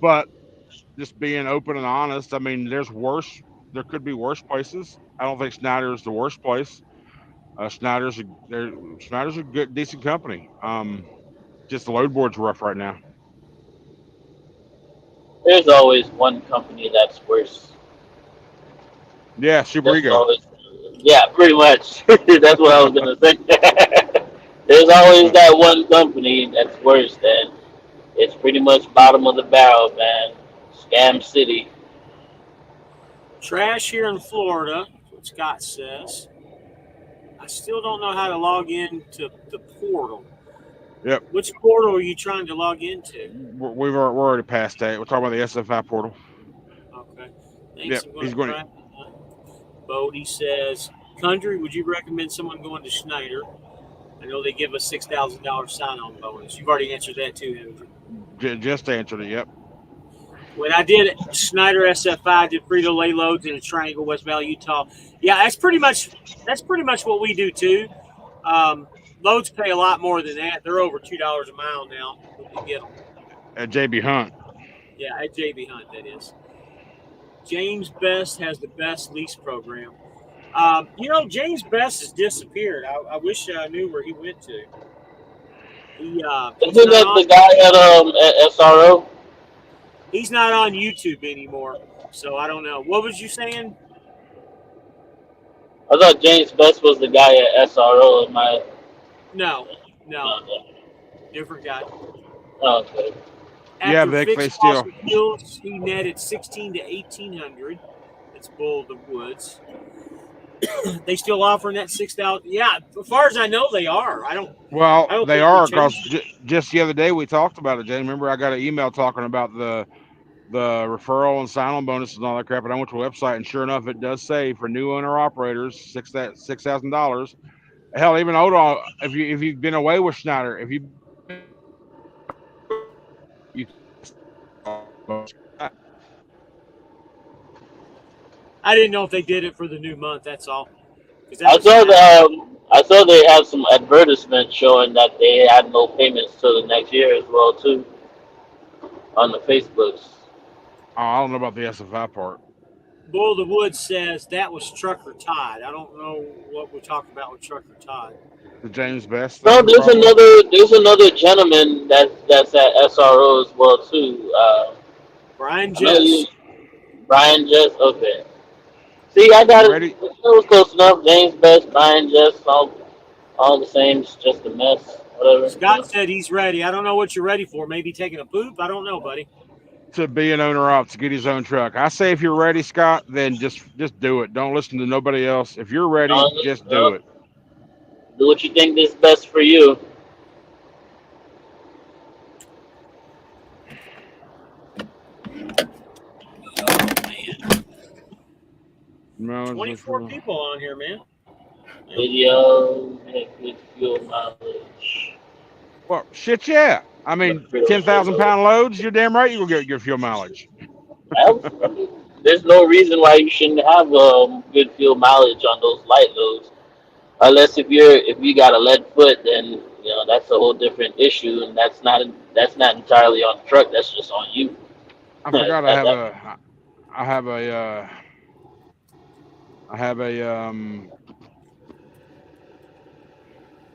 But just being open and honest, I mean, there's worse. There could be worse places. I don't think Schneider is the worst place. Schneider's a good, decent company. Just the load board's rough right now. There's always one company that's worse. Yeah, Super There's Ego. always, yeah, pretty much. That's what I was gonna say. There's always that one company that's worse than it's pretty much bottom of the barrel, man. Scam City. Trash here in Florida, what Scott says. I still don't know how to log into the portal. Yep. Which portal are you trying to log into? We're already past that. We're talking about the SFI portal. Okay. Yep. Thanks. I'm He's going to going. try. Bodie says, Country, would you recommend someone going to Schneider? I know they give a $6,000 sign-on bonus. You've already answered that too, haven't you? Just answered it. Yep. When I did Schneider SFI, did Frito-Lay loads in a Triangle, West Valley, Utah. Yeah, that's pretty much what we do too. Loads pay a lot more than that. They're over $2 a mile now when you get them. At JB Hunt. Yeah, at JB Hunt, that is. James Best has the best lease program. James Best has disappeared. I wish I knew where he went to. He's Isn't not that on. the guy at SRO? He's not on YouTube anymore. So I don't know. What was you saying? I thought James Best was the guy at SRO. In my No, okay. different guy. Okay. Yeah, After Vic. They fixed still. cost of fuels, he netted 16 to 1800. That's Bull of the Woods. They still offering that 6,000. Yeah, as far as I know, they are. I don't Well, they think they are because changed. just the other day we talked about it, Jay. Remember, I got an email talking about the referral and sign-on bonuses and all that crap. And I went to a website, and sure enough, it does say for new owner operators $6,000. Hell, even older, if you've been away with Schneider, if you I didn't know if they did it for the new month. That's all. Because that I was saw last. I saw they have some advertisements showing that they had no payments till the next year as well too on the Facebooks. I don't know about the SFI part. Bull of the Woods says that was Trucker Todd. I don't know what we're talking about with Trucker Todd. The James Best No, thing, probably. there's another gentleman that's at SRO as well too. Brian I know you, Jess. Brian just okay. See, I got You it. ready? It was close enough. James Best, Brian just all the same. It's just a mess. Whatever. You Scott know. said he's ready. I don't know what you're ready for. Maybe taking a poop. I don't know, buddy. To be an owner op to get his own truck. I say if you're ready, Scott, then just do it. Don't listen to nobody else. If you're ready, just do No, it. do what you think is best for you. Man, Mileage is 24 for people on here, man. Man. Video, good fuel mileage. well, shit, yeah. I mean, 10,000 pound loads. You're damn right. You will get your fuel mileage. I mean, there's no reason why you shouldn't have good fuel mileage on those light loads, unless if you got a lead foot, then that's a whole different issue, and that's not entirely on the truck. That's just on you. I that, forgot. that I have a. I have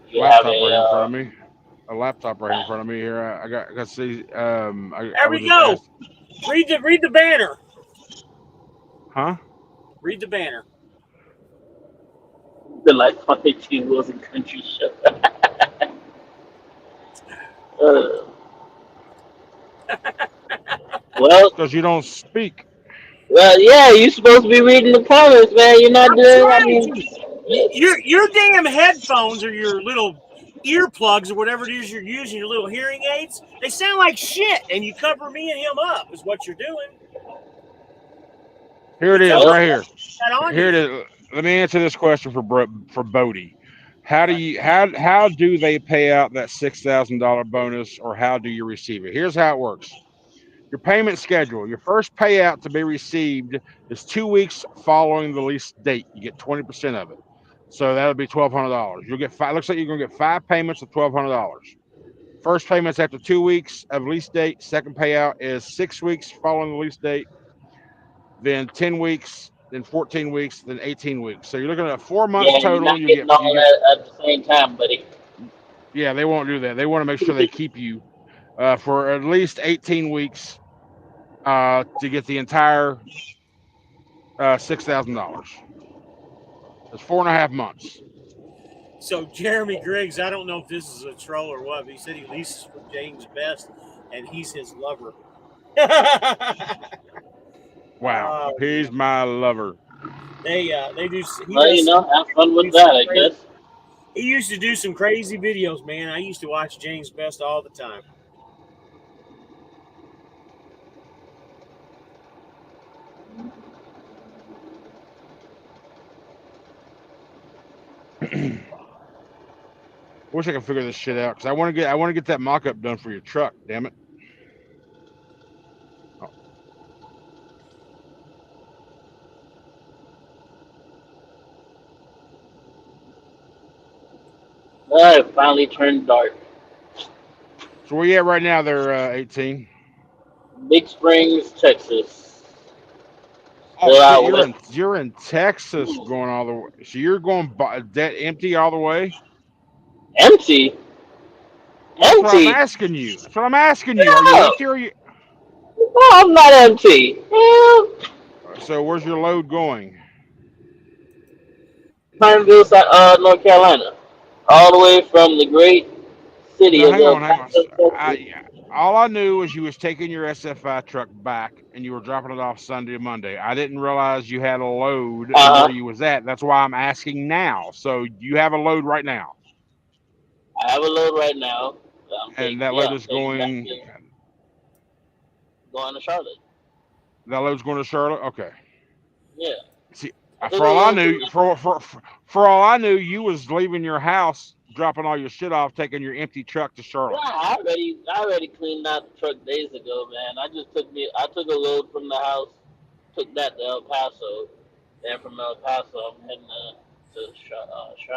you have laptop right a here in front of me. A laptop right here in front of me. Here, I got to see. I There was we just go. asked, Read the banner. huh? Read the banner. the like 18 wheels and country show. uh, well, Because you don't speak. well, yeah, you're supposed to be reading the comments, man. You're not I'm doing. I trying mean, to. Your damn headphones or your little earplugs or whatever it is you're using, your little hearing aids, they sound like shit, and you cover me and him up is what you're doing. Here You it tell is, us well, right here. that on Here you. it is. Let me answer this question for Bodie. How do they pay out that $6,000 bonus, or how do you receive it? Here's how it works. Your payment schedule. Your first payout to be received is 2 weeks following the lease date. You get 20% of it. So that'll be $1,200. You'll get five. Looks like you're gonna get 5 payments of $1,200. First payment's after 2 weeks of lease date. Second payout is 6 weeks following the lease date. Then 10 weeks. Then 14 weeks. Then 18 weeks. So you're looking at 4 months yeah, you're total. not getting all You get. that at the same time, buddy. Yeah, they won't do that. They want to make sure they keep you for at least 18 weeks to get the entire $6,000. That's 4.5 months. So Jeremy Griggs, I don't know if this is a troll or what, but he said he leases from James Best, and he's his lover. Wow, Oh he's man, my lover. they do. He Well, does. have fun Do with some that, I crazy. guess. He used to do some crazy videos, man. I used to watch James Best all the time. Wish I could figure this shit out because I want to get that mock-up done for your truck. Damn it. Oh, It finally turned dark. so where you at right now? They're 18. Big Springs, Texas. Oh Still shit, out you're west. in Texas going all the way. So you're going dead empty all the way. Empty. Well, that's what I'm Empty. asking you. That's what I'm asking you. Are you No, empty or are you? no, I'm not empty. Hell, So where's your load going? Pineville, North Carolina, all the way from the great city No, of hang on, El hang on. Paso, Texas. All I knew was you was taking your SFI truck back and you were dropping it off Sunday or Monday. I didn't realize you had a load and Uh where huh. you was at. That's why I'm asking now. So you have a load right now, I have a load right now. and that Yeah, load I'm is taking back going. to going to Charlotte. That load's going to Charlotte. Okay. Yeah, See, I took for a all I load from knew, for all I knew, you was leaving your house, dropping all your shit off, taking your empty truck to Yeah, Charlotte. I already cleaned out the truck days ago, man. I took a load from the house, took that to El Paso, then from El Paso I'm heading to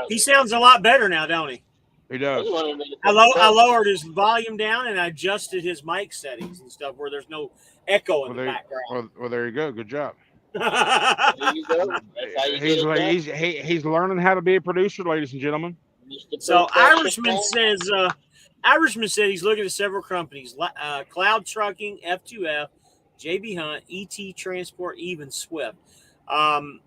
He Charlotte. sounds a lot better now, don't he? He I just does. wanted to make a I, quick I call. lowered his volume down and I adjusted his mic settings and stuff where there's no echo in Well, the there, background. well, there you go. Good job. There you go. That's how you get He's it done. he's learning how to be a producer, ladies and gentlemen. Mr. So Professional. Irishman said he's looking at several companies: Cloud Trucking, F2F, JB Hunt, ET Transport, even Swift. Um,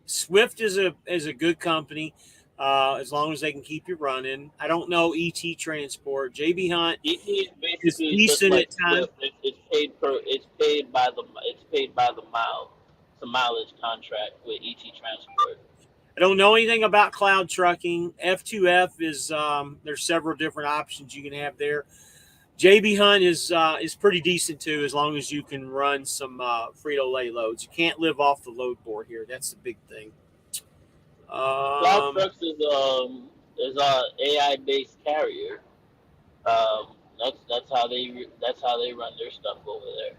Swift is a good company as long as they can keep you running. I don't know ET Transport. JB Hunt ET is is basically just decent at like times. Swift. It's paid per. It's paid by the mile. It's a mileage contract with ET Transport. I don't know anything about cloud trucking. F2F is there's several different options you can have there. JB Hunt is pretty decent too, as long as you can run some Frito Lay loads. You can't live off the load board here. That's the big thing. Cloud Um, Trucks is a AI based carrier. That's how they run their stuff over there.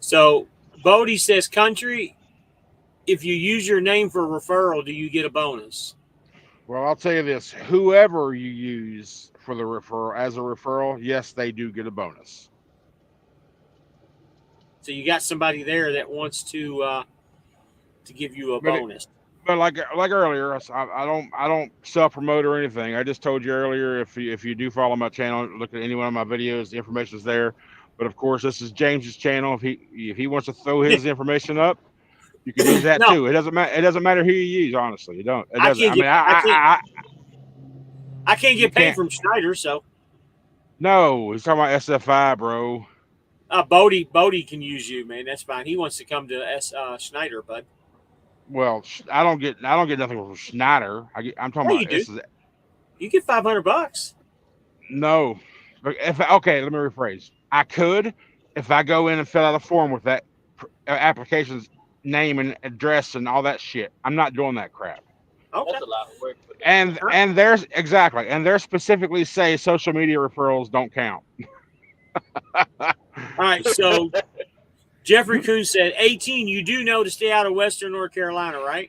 so Bodie says, "Country, if you use your name for referral, do you get a bonus?" Well, I'll tell you this: whoever you use for the referral as a referral, yes, they do get a bonus. So you got somebody there that wants to give you a But it, bonus. but like earlier, I don't self promote or anything. I just told you earlier if you do follow my channel, look at any one of my videos, the information is there. But of course, this is James's channel. If he wants to throw his information up, you can use that No, too. It doesn't matter. It doesn't matter who you use. Honestly, it don't. It I doesn't. can't I mean, get I can't I can't you get paid can't. from Schneider, so No, he's talking about SFI, bro. Bodie can use you, man. That's fine. He wants to come to Schneider, bud. Well, I don't get nothing from Schneider. I'm talking Yeah, about you do. this is You get $500. no. If okay, let me rephrase. I could if I go in and fill out a form with that application's name and address and all that shit. I'm not doing that crap. Okay. That's a lot of work for them. And there's exactly and they specifically say social media referrals don't count. All right. So Jeffrey Coon said, 18, you do know to stay out of Western North Carolina, right?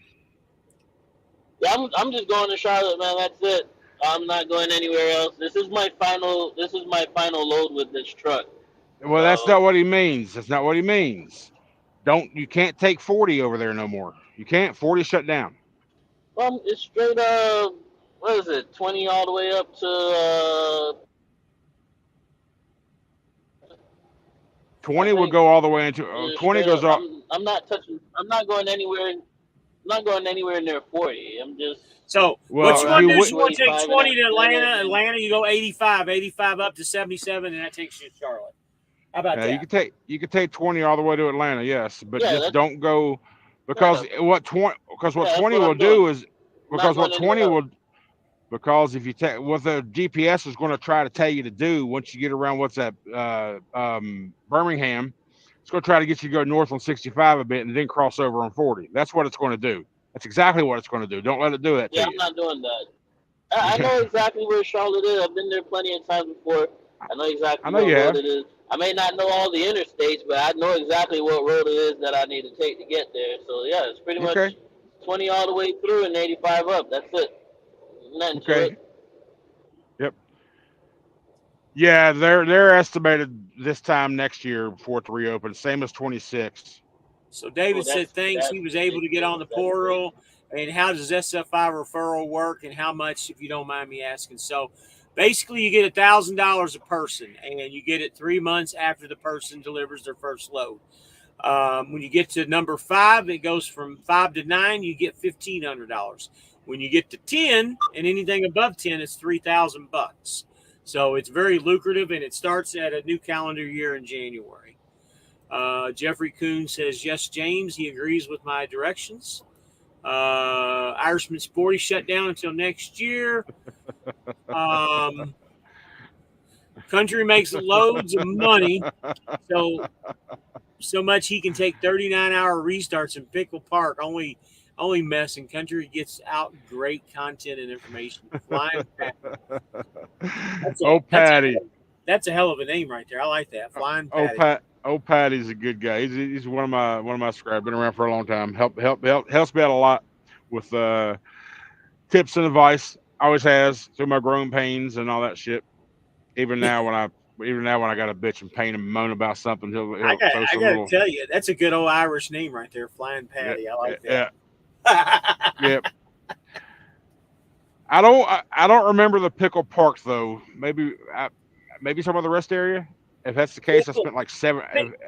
Yeah, I'm just going to Charlotte, man. That's it. I'm not going anywhere else. This is my final. This is my final load with this truck. Well, that's So, not what he means. That's not what he means. Don't you can't take 40 over there no more. You can't. 40 shut down. it's straight what is it? 20 all the way up to 20 I will think go all the way into 20 straight goes up. up. I'm not touching. I'm not going anywhere. I'm not going anywhere near 40. I'm just So what Well, you if want you to do is would you want to take 25 in 20 to Atlanta, Atlanta. and Atlanta, you go 85, 85 up to 77, and that takes you to Charlotte. How about yeah, that? you could take 20 all the way to Atlanta, yes, but yeah, just don't go yeah, because what yeah. That's 20 what will I'm doing. do is I'm not because going what anywhere 20 else. will because if you take what the GPS is going to try to tell you to do once you get around what's that Birmingham, it's going to try to get you to go north on 65 a bit and then cross over on 40. That's what it's going to do. That's exactly what it's going to do. Don't let it do that Yeah, to I'm you. not doing that. I know exactly where Charlotte is. I've been there plenty of times before. I know I exactly know what you road have. it is. I may not know all the interstates, but I know exactly what road it is that I need to take to get there. So yeah, it's pretty Okay. much 20 all the way through and 85 up. That's it. Nothing to it. Okay. Yep. Yeah, they're estimated this time next year before it to reopen. Same as 26. So Oh, David said thanks. that's He was able to get ridiculous. on the That's crazy. portal. And how does SFI referral work, and how much, if you don't mind me asking? So basically, you get $1,000 a person, and you get it 3 months after the person delivers their first load. When you get to number 5, it goes from 5 to 9. You get $1,500. When you get to 10, and anything above 10, it's $3,000. So it's very lucrative, and it starts at a new calendar year in January. Jeffrey Coon says, yes, James. He agrees with my directions. Irishman Sporty shut down until next year. Um, Country makes loads of money, so much he can take 39-hour restarts in Pickle Park. Only mess, and Country gets out great content and information. Flying Patty. That's a Oh, that's a Patty. that's a hell of a name right there. I like that. Flying Patty. Oh, Patty's a good guy. He's one of my subscribers. Been around for a long time. Helps me out a lot with tips and advice. Always has through my growing pains and all that shit. Even now when I got a bitch and pain and moan about something, I he'll got throw I some got to little tell you, that's a good old Irish name right there. Flying yeah Patty. I yeah like yeah. that. yeah. I don't remember the pickle park though. Maybe some of the rest area. If that's the case, I Pickle, spent like seven. pick,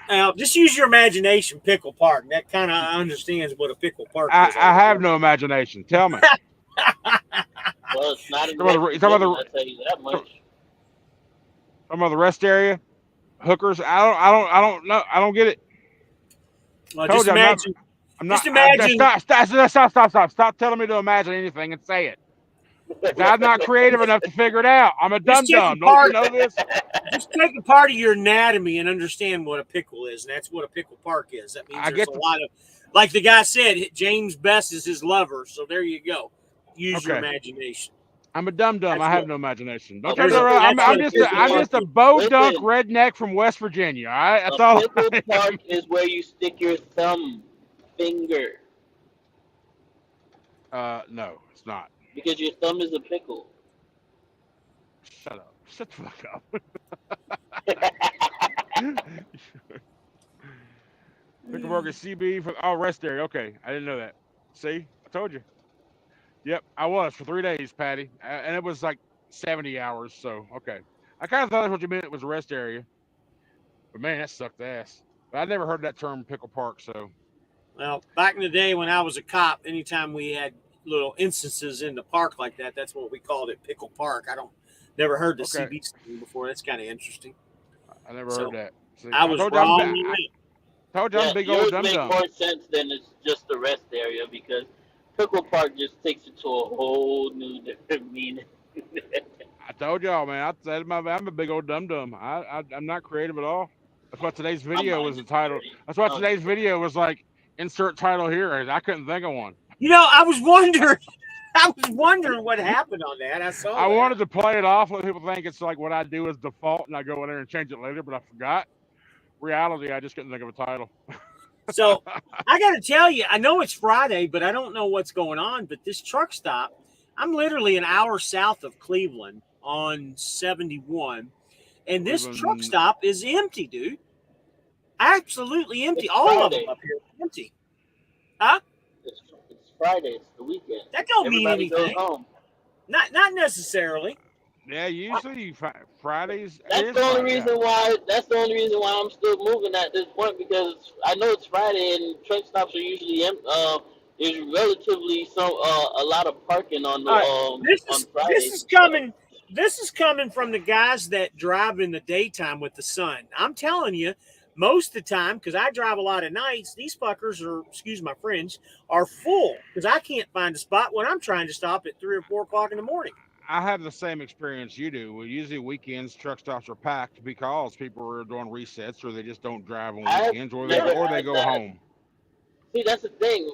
Now, just use your imagination. Pickle Park. That kind of understands what a pickle park is. I have no imagination. Tell me. Well, it's not in Talking West about Virginia, I'll tell you that much. the rest area, hookers. I don't know. I don't get it. Well, Told just you I'm not. imagine. I'm not. Just imagine. Stop telling me to imagine anything and say it. Because I'm not creative enough to figure it out. I'm a Just dum take dum. a Don't you part. know this? Just take a part of your anatomy and understand what a pickle is, and that's what a pickle park is. That means I there's get a the. lot of, like the guy said, James Best is his lover. So there you go. Use your Okay. imagination. I'm a dum dum. That's I have what. no imagination. Don't try to There's go a. around. That's what a pickle I'm park just a is. bow dunk Listen, redneck from West Virginia. All right, a that's all. pickle I park am. is where you stick your thumb finger No, it's not. because your thumb is a pickle. Shut up. Shut the fuck up. Pickleball CB for rest area. Okay, I didn't know that. See, I told you. Yep, I was for 3 days, Patty, and it was like 70 hours. So okay, I kind of thought that's what you meant. It was a rest area, but man, that sucked ass. But I never heard that term pickle park. So Well, back in the day when I was a cop, anytime we had little instances in the park like that, that's what we called it, pickle park. I don't never heard the okay, CB before. That's kind of interesting. I never heard So that. See, I was wrong on I that. told you I'm a Yeah, big old yours dum make dum. more sense than it's just the rest area because pickle park just takes it to a whole new different meaning. I told y'all, man. I'm a big old dum dum. I'm not creative at all. That's why today's My video mind was the is title. very That's why today's unclear. video was like insert title here. I couldn't think of one. I was wondering. I was wondering what happened on that. I saw I that. wanted to play it off. Let people think it's like what I do is default, and I go in there and change it later. But I forgot. Reality, I just couldn't think of a title. So I got to tell you, I know it's Friday, but I don't know what's going on. But this truck stop, I'm literally an hour south of Cleveland on 71, and this truck Cleveland. stop is empty, dude. Absolutely empty. It's All of them Friday. up here empty. Huh? It's Friday. It's the weekend. That don't mean Everybody goes anything. home. Not necessarily. Yeah, usually Fridays. It That's is the only Friday. Yeah. reason why. That's the only reason why I'm still moving at this point because I know it's Friday and truck stops are usually empty. There's relatively a lot of parking on the All right. on This Fridays is and stuff. coming. This is coming from the guys that drive in the daytime with the sun. I'm telling you, most of the time, because I drive a lot of nights, these fuckers are, excuse my French, are full because I can't find a spot when I'm trying to stop at 3 or 4 o'clock in the morning. I have the same experience you do. Well, usually weekends truck stops are packed because people are doing resets, or they just don't drive on I've weekends, never or they had go that. home. See, that's the thing.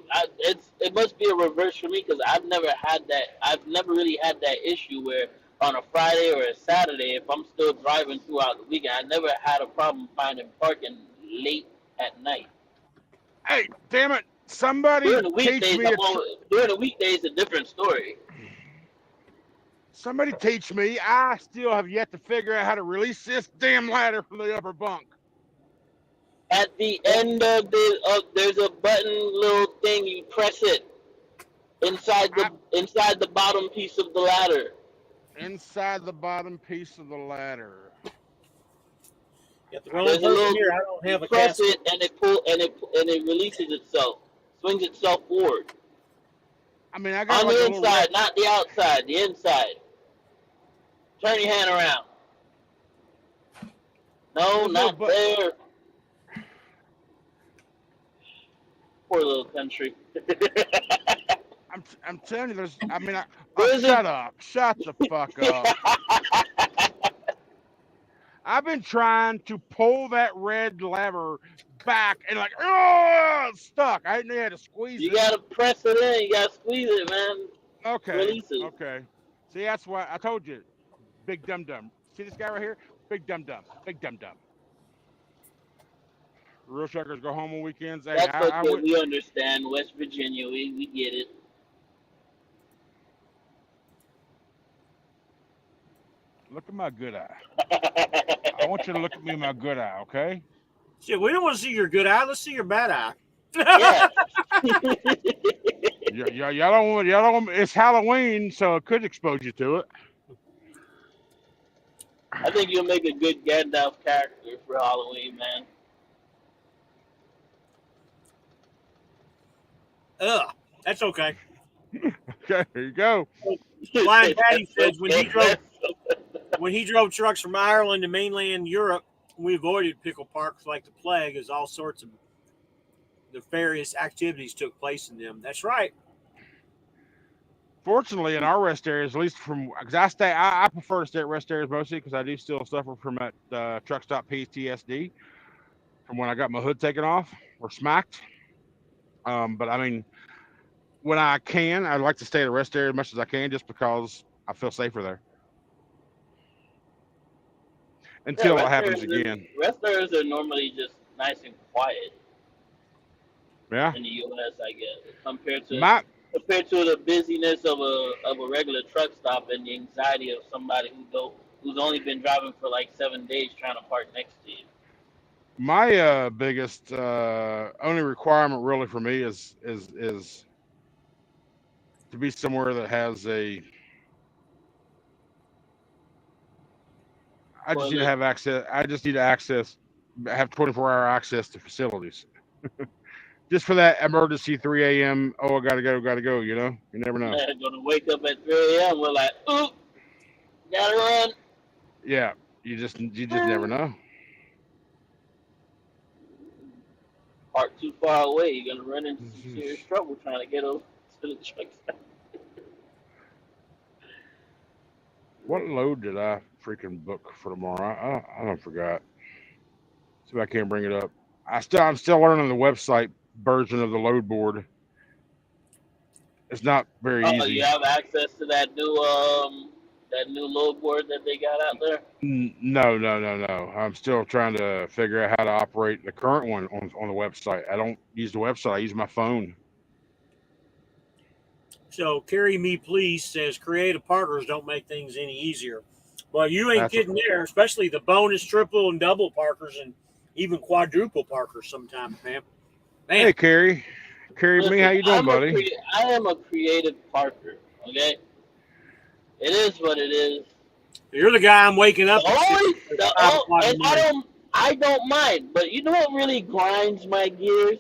It must be a reverse for me because I've never had that. I've never really had that issue where on a Friday or a Saturday, if I'm still driving throughout the weekend, I never had a problem finding parking late at night. Hey, damn it! Somebody During the teach weekdays, me during the weekdays, a different story. Somebody teach me. I still have yet to figure out how to release this damn ladder from the upper bunk. At the end of there's a button, little thing. You press it I inside the bottom piece of the ladder. inside the bottom piece of the ladder. Got the I wrong There's a person little. here. I don't You have a press casket. it and it pull and it releases itself, swings itself forward I mean, I got on like a the little red. inside, not the outside. The inside. Turn your hand around. No, There's no not but. there. Poor little country. I'm telling you, there's. I mean, There's a. shut up. Shut the fuck up. I've been trying to pull that red lever back and like, oh, it's stuck. I didn't know how to squeeze You it. gotta press it in. You gotta squeeze it, man. Okay, Release it. okay. See, that's why I told you, big dum dum. See this guy right here? Big dum dum. Big dum dum. Real truckers go home on weekends. Hey, That's I okay. would We understand. West Virginia. We get it. look at my good eye. I want you to look at me in my good eye, okay? Shit, we don't want to see your good eye. Let's see your bad eye. Yeah. Y'all don't. It's Halloween, so it could expose you to it. I think you'll make a good Gandalf character for Halloween, man. Ugh, that's okay. Okay, there you go. Blind Patty That's says okay. when he drove trucks from Ireland to mainland Europe, we avoided pickle parks like the plague, as all sorts of nefarious activities took place in them. That's right. Fortunately, in our rest areas, at least from because I prefer to stay at rest areas mostly because I do still suffer from that truck stop PTSD from when I got my hood taken off or smacked. But I mean, when I can, I'd like to stay at a rest area as much as I can, just because I feel safer there Yeah, until it happens again. wrestlers are normally just nice and quiet Yeah, in the U.S. I guess my compared to the busyness of a regular truck stop and the anxiety of somebody who's only been driving for like 7 days trying to park next to you. my biggest only requirement really for me is to be somewhere that has a. I just need to Toilet. have access. I just need to have 24-hour access to facilities. Just for that emergency 3 a.m. Oh, I gotta go. You never know. Gonna wake up at 3 a.m. We're like, oop, gotta Yeah, you just never run. know. Park too far away, you're gonna run into some serious trouble trying to get over to the truck stop. What load did I freaking book for tomorrow? I don't forgot. See if I can't bring it up. I'm still learning the website version of the load board. It's not very Oh, you easy. have access to that new load board that they got out there? No, no, no, no. I'm still trying to figure out how to operate the current one on the website. I don't use the website. I use my phone. So Carry Me Please says creative partners don't make things any easier. Well, you ain't That's kidding there, especially the bonus triple and double parkers and even quadruple parkers sometimes, man. Man, Hey, Carrie, me, Listen, how you doing, buddy? I am a creative parker. Okay, it is what it is. you're the guy I'm waking The up at only the 5 o'clock in and the morning. I don't mind, but you know what really grinds my gears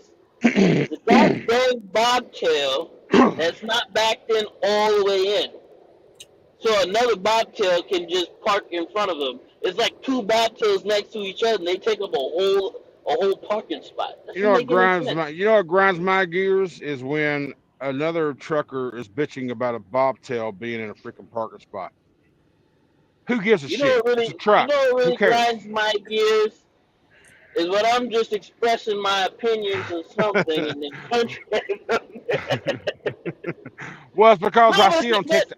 is the goddamn bobtail that's not backed in all the way in. So another bobtail can just park in front of them. It's like two bobtails next to each other, and they take up a whole parking spot. That doesn't make any sense. You know what grinds my gears is when another trucker is bitching about a bobtail being in a freaking parking spot. Who gives a shit? It's a You truck. know what Who really cares? grinds my gears is when I'm just expressing my opinions on something, and then country. Well, it's because No, I see it on TikTok.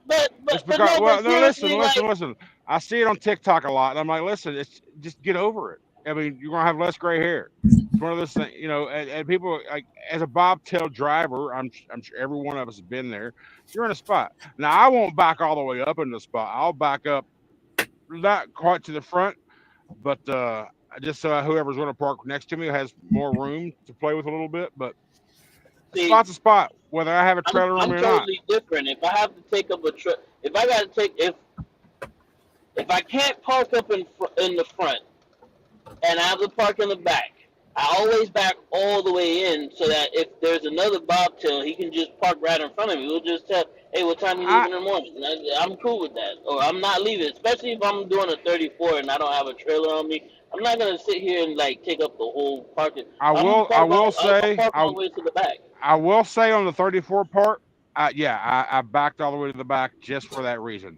It's because no, but no, listen, seriously, like, listen, listen. I see it on TikTok a lot, and I'm like, listen, it's just get over it. I mean, you're gonna have less gray hair. It's one of those things, and people like as a bobtail driver, I'm sure every one of us has been there. You're in a spot. Now I won't back all the way up in the spot. I'll back up not quite to the front, but just so whoever's going to park next to me has more room to play with a little bit. But a see, spot's a spot, whether I have a trailer on I'm me or not. totally different. If I have to take up a trip, if I got to take if I can't park up in the front and I have to park in the back, I always back all the way in so that if there's another bobtail, he can just park right in front of me. We'll just tell, hey, what time you I leaving in the morning? And I'm cool with that. Or I'm not leaving, especially if I'm doing a 34 and I don't have a trailer on me. I'm not gonna sit here and like take up the whole parking. I will I'll say park all the way to the back. I will say on the 34 part, I backed all the way to the back just for that reason.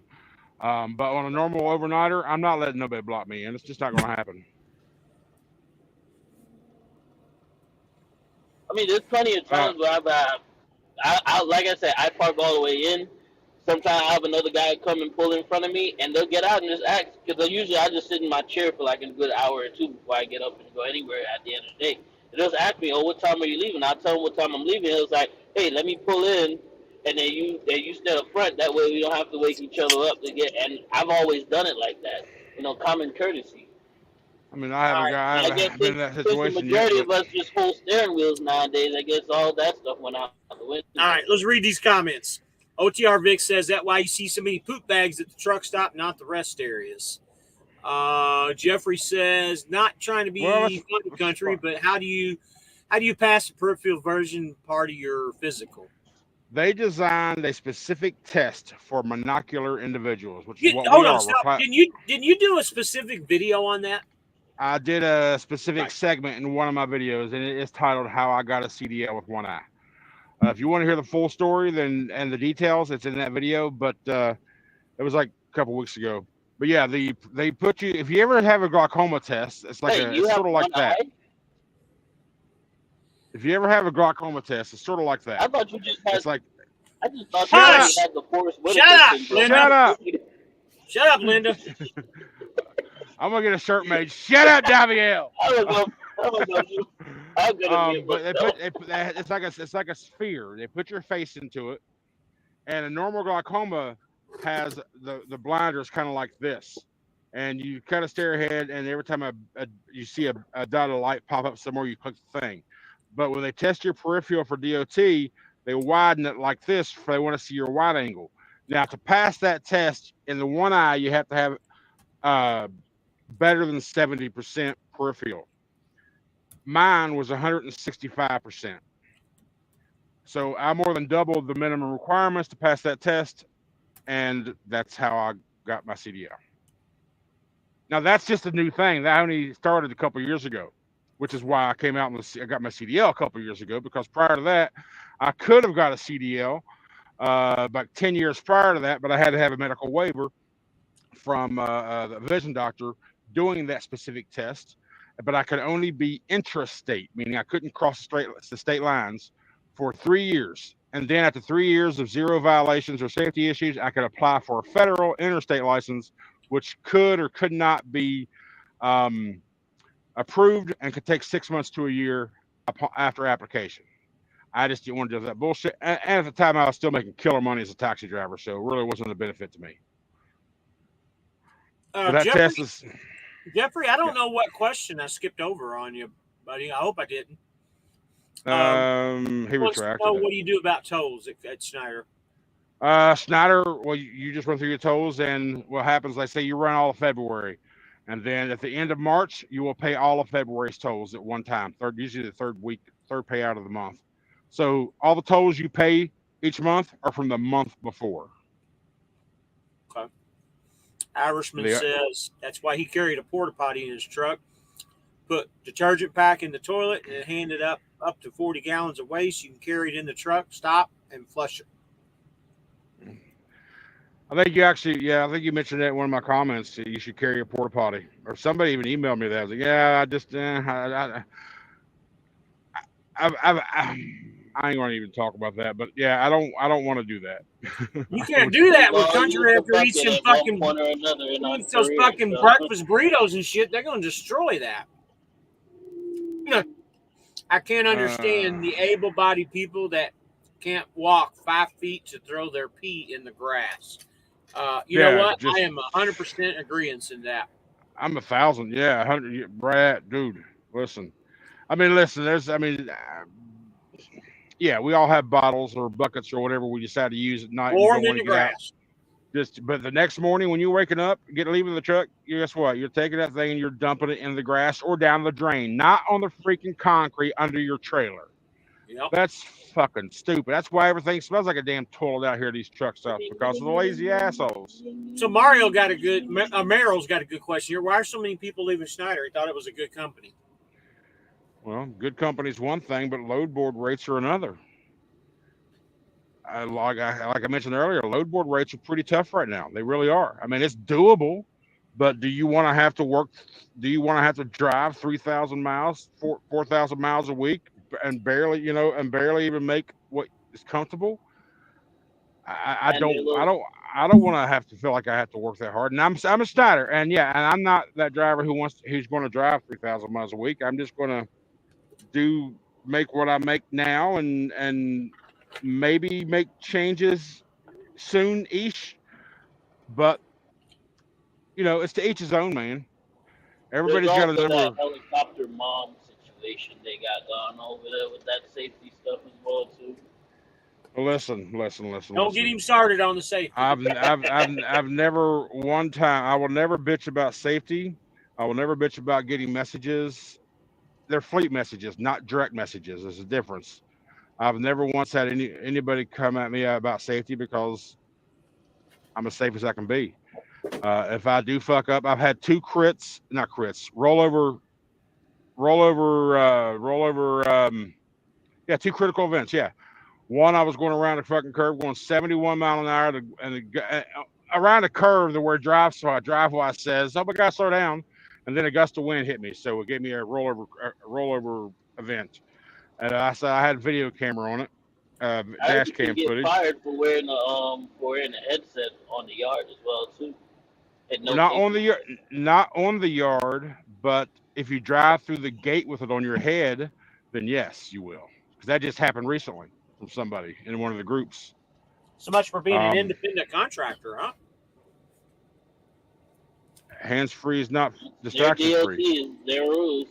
But on a normal overnighter, I'm not letting nobody block me in. It's just not going to happen. I mean, there's plenty of Uh, times where like I said, I park all the way in. Sometimes I have another guy come and pull in front of me, and they'll get out and just ask. Because usually I just sit in my chair for like a good hour or two before I get up and go anywhere at the end of the day. And they'll just ask me, "Oh, what time are you leaving?" I'll tell them what time I'm leaving. It was like, "Hey, let me pull in, and then you stay up front. That way we don't have to wake each other up to get." And I've always done it like that. Common courtesy. I mean, All right. I And I guess haven't been in that since the situation yet, majority but of us just hold steering wheels nowadays, I guess all that stuff went out the window. All right, let's read these comments. OTR Vic says that why you see so many poop bags at the truck stop, not the rest areas. Jeffrey says, not trying to well, be funny country, but how do you How do you pass the peripheral version part of your physical? They designed a specific test for monocular individuals, which is what we Hold on, are. stop. Didn't you do a specific video on that? I did a specific Right. segment in one of my videos, and it is titled "How I Got a CDL with One Eye." If you want to hear the full story, then and the details, it's in that video. But it was like a couple weeks ago. But yeah, they put you if you ever have a glaucoma test, Hey, you it's have sort of like one that. eye? If you ever have a glaucoma test, it's sort of like I that. thought you just had. It's like I just thought you shut only up, Hush! had the Forrest Shut Whitaker up, syndrome. Linda. shut up. Shut up, Linda. I'm gonna get a shirt made. Shut up, Daviel. I was gonna do. I'm gonna mute But myself. it's like a sphere. They put your face into it, and a normal glaucoma has the blinders kind of like this, and you kind of stare ahead, and every time you see a dot of light pop up somewhere, you click the thing. But when they test your peripheral for DOT, they widen it like this if they want to see your wide angle. Now, to pass that test in the one eye, you have to have uh, better than 70% peripheral. Mine was 165%. So I more than doubled the minimum requirements to pass that test, and that's how I got my CDL. Now that's just a new thing that only started a couple years ago, which is why I came out and I got my CDL a couple years ago. Because prior to that, I could have got a CDL about 10 years prior to that, but I had to have a medical waiver from the vision doctor doing that specific test. But I could only be intrastate, meaning I couldn't cross the state lines for 3 years. And then after 3 years of zero violations or safety issues, I could apply for a federal interstate license, which could or could not be um, approved and could take 6 months to a year after application. I just didn't want to do that bullshit. And at the time, I was still making killer money as a taxi driver, so it really wasn't a benefit to me. But that test is. Jeffrey, I Yeah. don't know what question I skipped over on you, buddy. I hope I didn't. He Wants to retracted know it. what do you do about tolls at Schneider? Schneider, well, you just run through your tolls, and what happens, they say you run all of February. And then at the end of March, you will pay all of February's tolls at one time, usually the third payout of the month. So all the tolls you pay each month are from the month before. Okay. Irishman The, says that's why he carried a porta potty in his truck. Put detergent pack in the toilet and handed up to 40 gallons of waste. You can carry it in the truck, stop, and flush it. I think I think you mentioned that in one of my comments. You should carry a porta potty, or somebody even emailed me that. I was like, yeah, I just, I ain't going to even talk about that. But yeah, I don't want to do that. You can't do that with Well, country use the after eats bucket them at one fucking point or another in our eats those career. fucking So. breakfast burritos and shit. They're gonna destroy that. I can't understand the able-bodied people that can't walk 5 feet to throw their pee in the grass. You know what? I am 100% agreeance in that. I'm 1,000. Yeah, 100. Brad, dude, listen. Yeah, we all have bottles or buckets or whatever we decide to use at night. Or You them don't in want the to get out. grass. But the next morning when you're waking up, leaving the truck, guess what? You're taking that thing and you're dumping it in the grass or down the drain, not on the freaking concrete under your trailer. Yep. That's fucking stupid. That's why everything smells like a damn toilet out here. These truck stops because of the lazy assholes. So Merrill's got a good question here. Why are so many people leaving Schneider? He thought it was a good company. Well, good company's one thing, but load board rates are another. Like I mentioned earlier, load board rates are pretty tough right now. They really are. I mean, it's doable, but do you want to have to work? Do you want to have to drive 3,000 miles, 4,000 miles a week, and barely even make what is comfortable? I don't want to have to feel like I have to work that hard. And I'm a Schneider, and I'm not that driver who's going to drive 3,000 miles a week. I'm just going to make what I make now, and maybe make changes soon-ish. But it's to each his own, man. Everybody's There's got a also number. that helicopter mom situation they got going over there with that safety stuff as well too. Listen. Don't get him started on the safety. I've never one time. I will never bitch about safety. I will never bitch about getting messages they're fleet messages, not direct messages. There's a difference. I've never once had anybody come at me about safety because I'm as safe as I can be. If I do fuck up, I've had two crits, not crits, rollover. Yeah, two critical events. Yeah, one I was going around a fucking curve, going 71 mile an hour, around a curve to where driveway says, "Oh my God, slow down," and then a gust of wind hit me, so it gave me a rollover event. And I said I had video camera on it, I heard dash you can cam get footage. fired for wearing a headset on the yard as well too, and no Not on safety. the not on the yard, but if you drive through the gate with it on your head, then yes, you will. Because that just happened recently from somebody in one of the groups. So much for being an Um, independent contractor, huh? Hands free is not Their distraction DOT free. is their rules.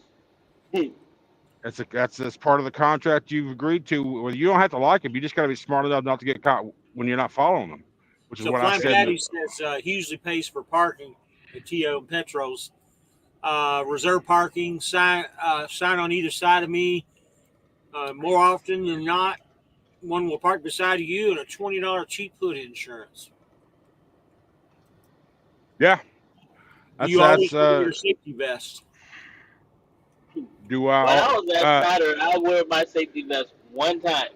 That's part of the contract you've agreed to. Well, you don't have to like them. You just got to be smart enough not to get caught when you're not following them, which is So what I Flying said. Patty says he usually pays for parking at TO and Petros. Reserve parking, sign on either side of me. More often than not, one will park beside you and a $20 cheap hood insurance. Yeah, Do that's you always that's. wear your safety vest? Do When I? I was at Schneider, I wear my safety vest one time.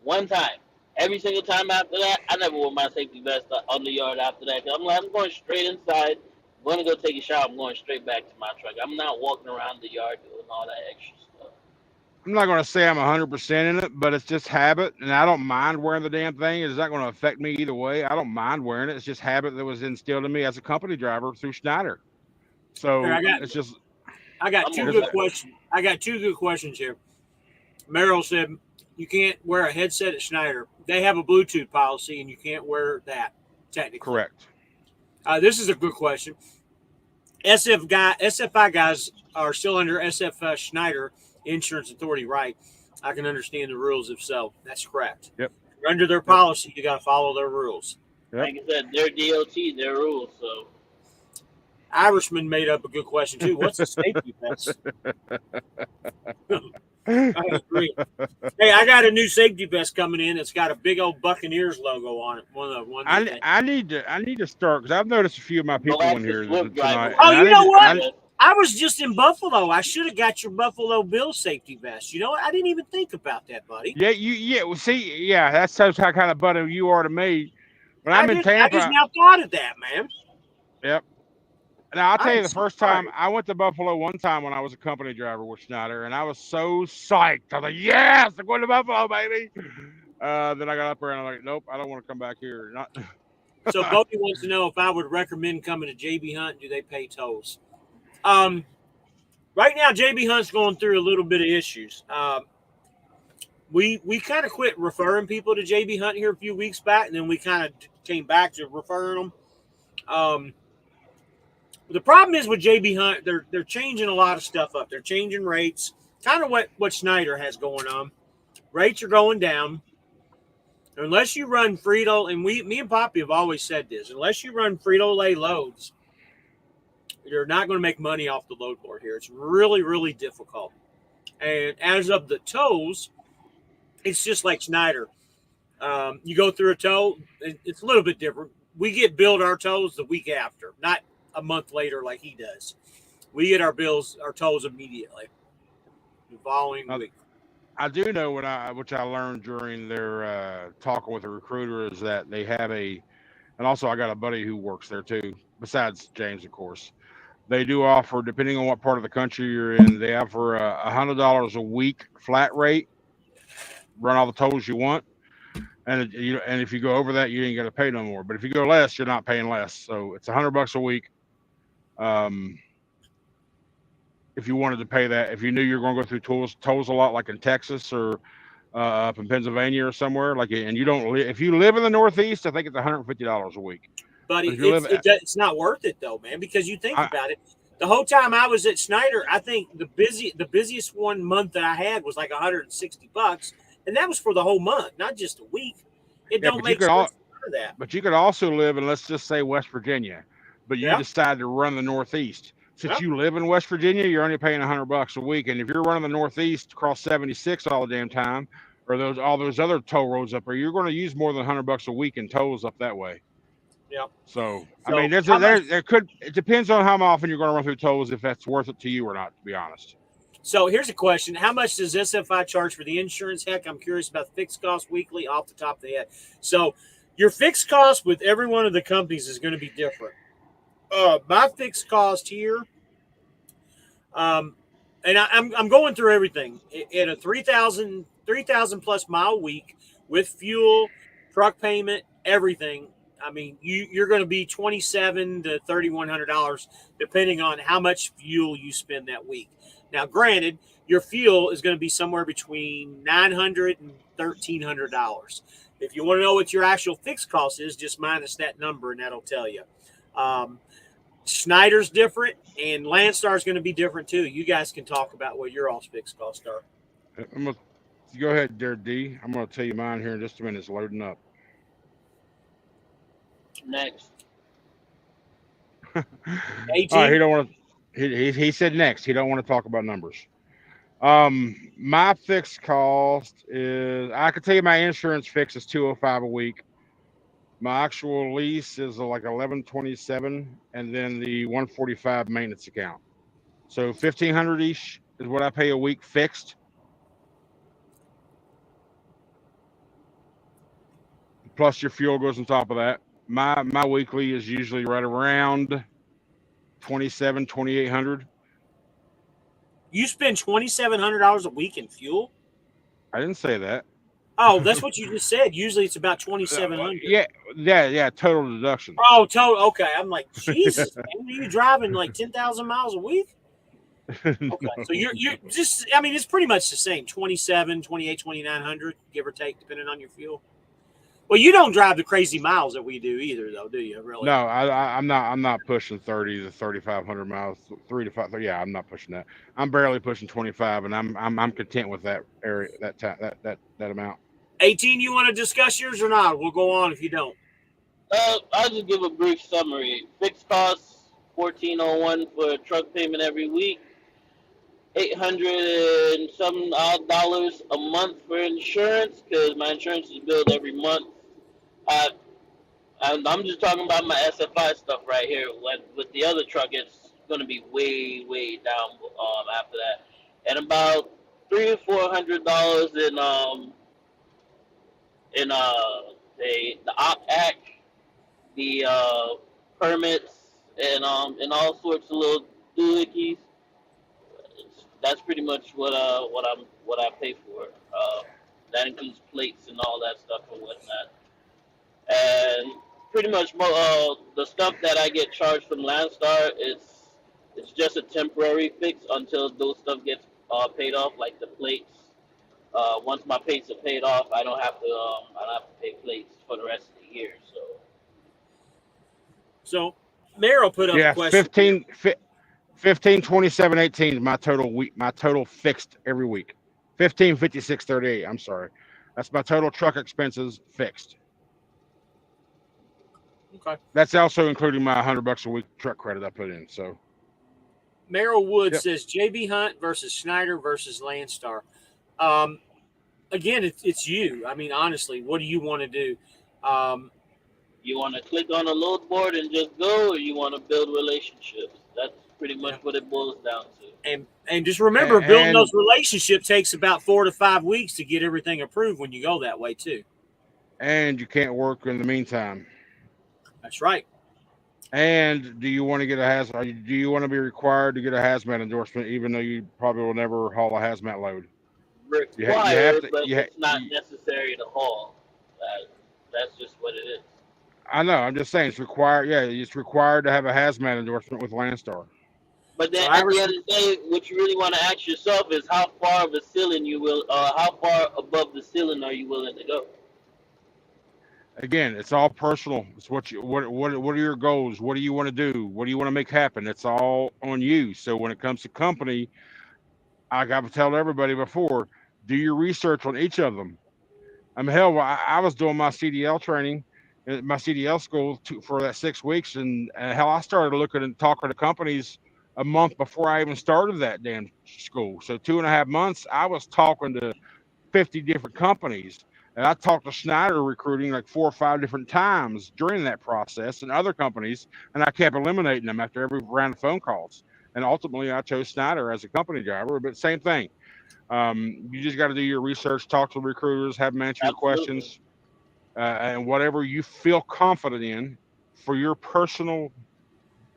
One time. Every single time after that, I never wore my safety vest on the yard after that. 'Cause I'm like, I'm going straight inside. I'm going to go take a shower. I'm going straight back to my truck. I'm not walking around the yard doing all that extra stuff. I'm not going to say I'm 100% in it, but it's just habit, and I don't mind wearing the damn thing. It's not going to affect me either way. I don't mind wearing it. It's just habit that was instilled in me as a company driver through Schneider. Here, So I'm, it's just I got I'm two on good that. questions. I got two good questions here. Merrill said you can't wear a headset at Schneider. They have a Bluetooth policy, and you can't wear that technically. correct. This is a good question. SFI guys are still under SF Schneider Insurance Authority, right? I can understand the rules if so. That's correct. Yep. You're under their Yep. policy, you got to follow their rules. Yep. Like I said, their DOT, their rules. So Irishman made up a good question too. What's a safety vest? I agree. Hey, I got a new safety vest coming in. It's got a big old Buccaneers logo on it. One of the ones. I need to start because I've noticed a few of my go people ask in the here Swift driver. tonight. Oh, And you know what? I, I was just in Buffalo. I should have got your Buffalo Bill safety vest. You know what? I didn't even think about that, buddy. yeah. Well, see, yeah, that's how kind of buddy you are to me. When I I'm in did. I just Tampa, now thought of that, man. yep. Now I'll tell I'm you the so first sorry. time I went to Buffalo one time when I was a company driver with Schneider, and I was so psyched. I was like, "Yes, I'm going to Buffalo, baby!" Then I got up there and I'm like, "Nope, I don't want to come back here." Not. So Bodie wants to know if I would recommend coming to JB Hunt. Do they pay tolls? Right now, JB Hunt's going through a little bit of issues. We kind of quit referring people to JB Hunt here a few weeks back, and then we kind of came back to referring them. The problem is with JB Hunt, they're changing a lot of stuff up. They're changing rates, kind of what Schneider has going on. Rates are going down. Unless you run Frito, and me and Poppy have always said this, unless you run Frito-Lay loads, you're not going to make money off the load board here. It's really, really difficult. And as of the tows, it's just like Schneider. You go through a tow, it's a little bit different. We get billed our tows the week after, not a month later like he does. We get our tows immediately the following week. I do know which I learned during their talking with a recruiter is that they have and also I got a buddy who works there too, besides James, of course. They do offer, depending on what part of the country you're in, they offer $100 a week flat rate, run all the tolls you want, and if you go over that, you ain't got to pay no more. But if you go less, you're not paying less. So it's $100 a week. If you wanted to pay that, if you knew you were going to go through tolls a lot, like in Texas or up in Pennsylvania or somewhere, and you don't live, if you live in the Northeast, I think it's $150 a week. But it's not worth it though, man, because you think about it. The whole time I was at Schneider, I think the busiest one month that I had was like $160, and that was for the whole month, not just a week. It don't make sense for that. But you could also live in, let's just say, West Virginia, but you decide to run the Northeast. Since Yep. you live in West Virginia, you're only paying $100 a week. And if you're running the Northeast across 76 all the damn time, or all those other toll roads up there, you're going to use more than $100 a week in tolls up that way. Yep. So I mean, So how much? there could it depends on how often you're going to run through tolls if that's worth it to you or not. To be honest, So here's a question: how much does SFI charge for the insurance? Heck, I'm curious about the fixed cost weekly off the top of the head. So your fixed cost with every one of the companies is going to be different. My fixed cost here, um, and I'm going through everything at a 3,000 plus mile week with fuel, truck payment, everything. I mean, you're going to be $2,700 to $3,100 depending on how much fuel you spend that week. Now, granted, your fuel is going to be somewhere between $900 and $1,300. If you want to know what your actual fixed cost is, just minus that number, and that'll tell you. Um, Schneider's different, and Landstar is going to be different too. You guys can talk about what your all fixed costs are. I'm gonna go ahead, there, D. I'm going to tell you mine here in just a minute. It's loading up. Next. All right, he AT, don't want to. He said next. He don't want to talk about numbers. My fixed cost is I can tell you my insurance fix is 205 a week. My actual lease is like 1127, and then the 145 maintenance account. So 1500 each is what I pay a week fixed. Plus your fuel goes on top of that. My weekly is usually right around 2800. you spend $2,700 a week in fuel. I didn't say that. Oh, that's what you just said. Usually it's about 2,700. Yeah, yeah, total deductions. Oh, total. Okay, I'm like, Jesus, man, are you driving like 10,000 miles a week? Okay, No. so you're just. I mean, it's pretty much the same. 27, 28, 2,900, give or take, depending on your fuel. Well, you don't drive the crazy miles that we do either, though, do you? Really? No, I'm not pushing 30 to 3,500 miles, 3 to 5. Yeah, I'm not pushing that. I'm barely pushing 25, and I'm content with that area, that amount. 18. You want to discuss yours or not? We'll go on if you don't. I'll just give a brief summary. Fixed costs 1401 for truck payment every week. 800 and some odd dollars a month for insurance because my insurance is billed every month. I, I'm just talking about my SFI stuff right here. With the other truck, it's going to be way down after that, and about $300 or $400 in the op act, the permits, and all sorts of little doohickeys. That's pretty much what I pay for. That includes plates and all that stuff and whatnot. And pretty much the stuff that I get charged from Landstar it's just a temporary fix until those stuff gets paid off, like the plates. Once my plates are paid off, I don't have to pay plates for the rest of the year. So So, Meryl put up a Yeah, question here. 15, 27, 18 is my total week. My total fixed every week. 15, 56, 38. I'm sorry, that's my total truck expenses fixed. Okay. That's also including my $100 a week truck credit I put in. So, Meryl Wood yep. says JB Hunt versus Schneider versus Landstar. Um, again, it's you. I mean, honestly, what do you want to do? Um, you want to click on a load board and just go, or you want to build relationships? That's pretty much yeah. what it boils down to. And just remember, building those And relationships takes about 4 to 5 weeks to get everything approved when you go that way too. and you can't work in the meantime. That's right. And do you want to get a Do you want to be required to get a hazmat endorsement, even though you probably will never haul a hazmat load? You have Required, to. but it's not necessary to haul. That's just what it is. I know. I'm just saying it's required. Yeah, it's required to have a hazmat endorsement with Landstar. But So then at the end of the day, what you really want to ask yourself is how far of a ceiling how far above the ceiling are you willing to go? Again, it's all personal. It's what are your goals? What do you want to do? What do you want to make happen? It's all on you. So when it comes to company, I got to tell everybody before, do your research on each of them. I mean, hell, I was doing my CDL training, my CDL school for that 6 weeks, and hell, I started looking and talking to companies a month before I even started that damn school. So 2.5 months, I was talking to 50 different companies. And I talked to Schneider recruiting like 4 or 5 different times during that process and other companies. And I kept eliminating them after every round of phone calls. And ultimately, I chose Schneider as a company driver. But same thing. You just got to do your research, talk to the recruiters, have them answer your Absolutely. questions, and whatever you feel confident in for your personal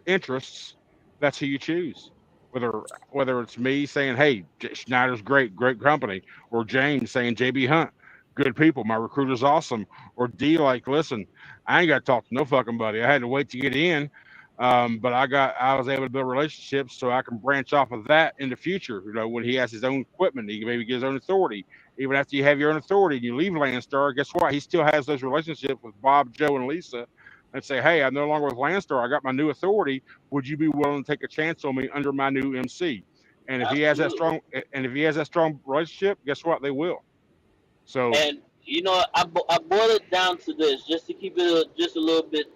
interests, that's who you choose. Whether whether it's me saying, "Hey, Schneider's great company," or James saying, "JB Hunt, good people, my recruiter's awesome," or D like, "Listen, I ain't got to talk to no fucking buddy. I had to wait to get in, but I was able to build relationships so I can branch off of that in the future. You know, when he has his own equipment, he can maybe get his own authority. Even after you have your own authority and you leave Landstar, guess what? He still has those relationships with Bob, Joe, and Lisa." And say, "Hey, I'm no longer with Landstar. I got my new authority. Would you be willing to take a chance on me under my new MC?" And if he has that Absolutely. strong, and if he has that strong relationship, guess what? They will. So And I boil it down to this, just to keep it just a little bit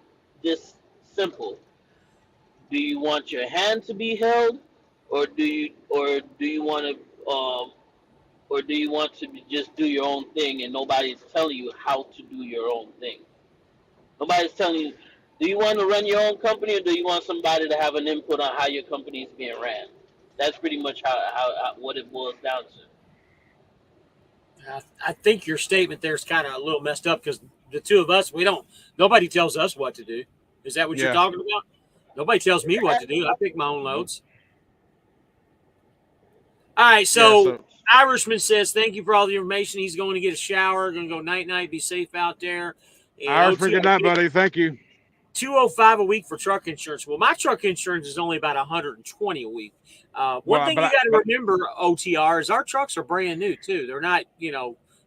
just simple. Do you want your hand to be held, or do you want to or do you want to just do your own thing and nobody's telling you how to do your own thing? Nobody's telling you. Do you want to run your own company, or do you want somebody to have an input on how your company is being ran? That's pretty much how what it boils down to. I think your statement there is kind of a little messed up because the two of us, we don't. Nobody tells us what to do. Is that what you're yeah, talking about? Nobody tells me what to do. I pick my own loads. All right, yeah. so So Irishman says, "Thank you for all the information. He's going to get a shower, going to go night night, be safe out there." And Irishman, good OTR night, buddy. Thank you. 205 a week for truck insurance. Well, my truck insurance is only about 120 a week. One Well, thing you got to remember, OTR, is our trucks are brand new too. They're not,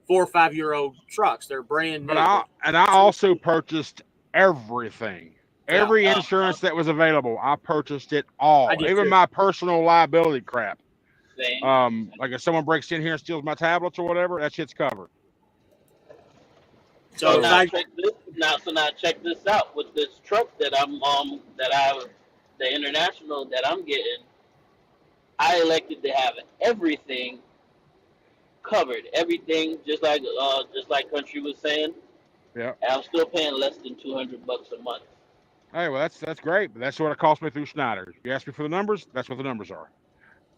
4 or 5 year old trucks. They're brand but new. They're I also purchased everything, yeah, every Uh, insurance that was available. I purchased it I all, did even too. my personal liability crap. same. Like if someone breaks in here and steals my tablets or whatever, that shit's covered. So So if So I now check this out with this truck that the international that I'm getting. I elected to have everything covered, everything just like Country was saying, yeah. and I'm still paying less than $200 a month. Hey, well, that's great. But that's what it cost me through Schneider. You ask me for the numbers, that's what the numbers are.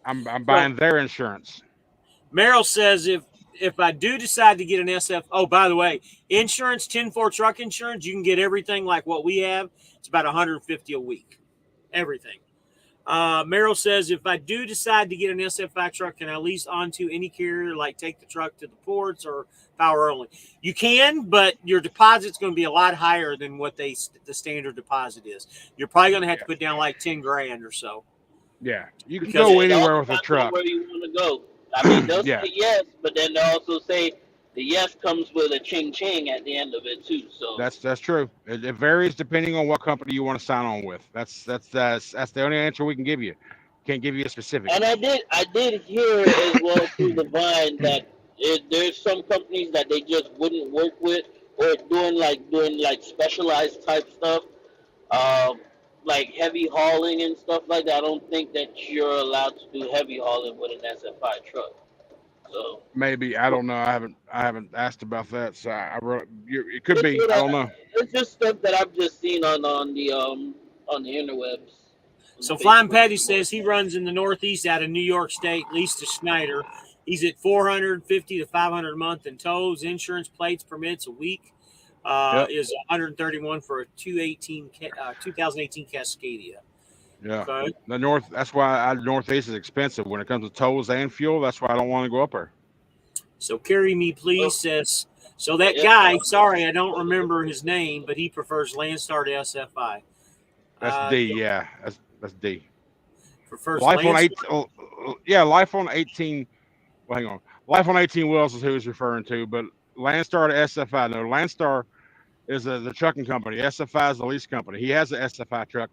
I'm so buying their insurance. Merrill says if I do decide to get an SF, oh, by the way, insurance 10-4 truck insurance, you can get everything like what we have. It's about 150 a week, everything. Merrill says, if I do decide to get an SFI truck, can I lease onto any carrier, like take the truck to the ports or power only? You can, but your deposit's going to be a lot higher than what the standard deposit is. You're probably going to have to Yeah, put down like 10 grand or so yeah. You can because go It all anywhere with a depends on truck. where you want to go. I mean, they'll Yeah, say yes, but then they'll also say the yes comes with a ching ching at the end of it too. So, that's true. It varies depending on what company you want to sign on with. That's the only answer we can give you. Can't give you a specific. and I did hear as well through the vine that there's some companies that they just wouldn't work with, or doing like specialized type stuff, um, like heavy hauling and stuff like that. I don't think that you're allowed to do heavy hauling with an SFI truck. So Maybe I don't know. I haven't asked about that. So it could it's be. what I I, don't know. it's just stuff that I've just seen on the interwebs, on the So Flying Facebook. Patty says he runs in the Northeast out of New York State, leased to Schneider. He's at 450 to 500 a month in tolls, insurance, plates, permits a week. Yep. Is 131 for a 2018 Cascadia. Yeah. Okay. The north. That's why Northeast is expensive when it comes to tolls and fuel. That's why I don't want to go up there. So Carry Me Oh, Please says, so that yeah, guy, sorry, I don't remember his name, but he prefers Landstar to SFI. That's D. Yeah, Yeah. That's D. prefers Life on eight. Landstar. Yeah. Life on 18. Well, hang on. Life on 18 wheels is who he's referring to, but Landstar to SFI. No, Landstar is the trucking company. SFI is the lease company. He has an SFI truck,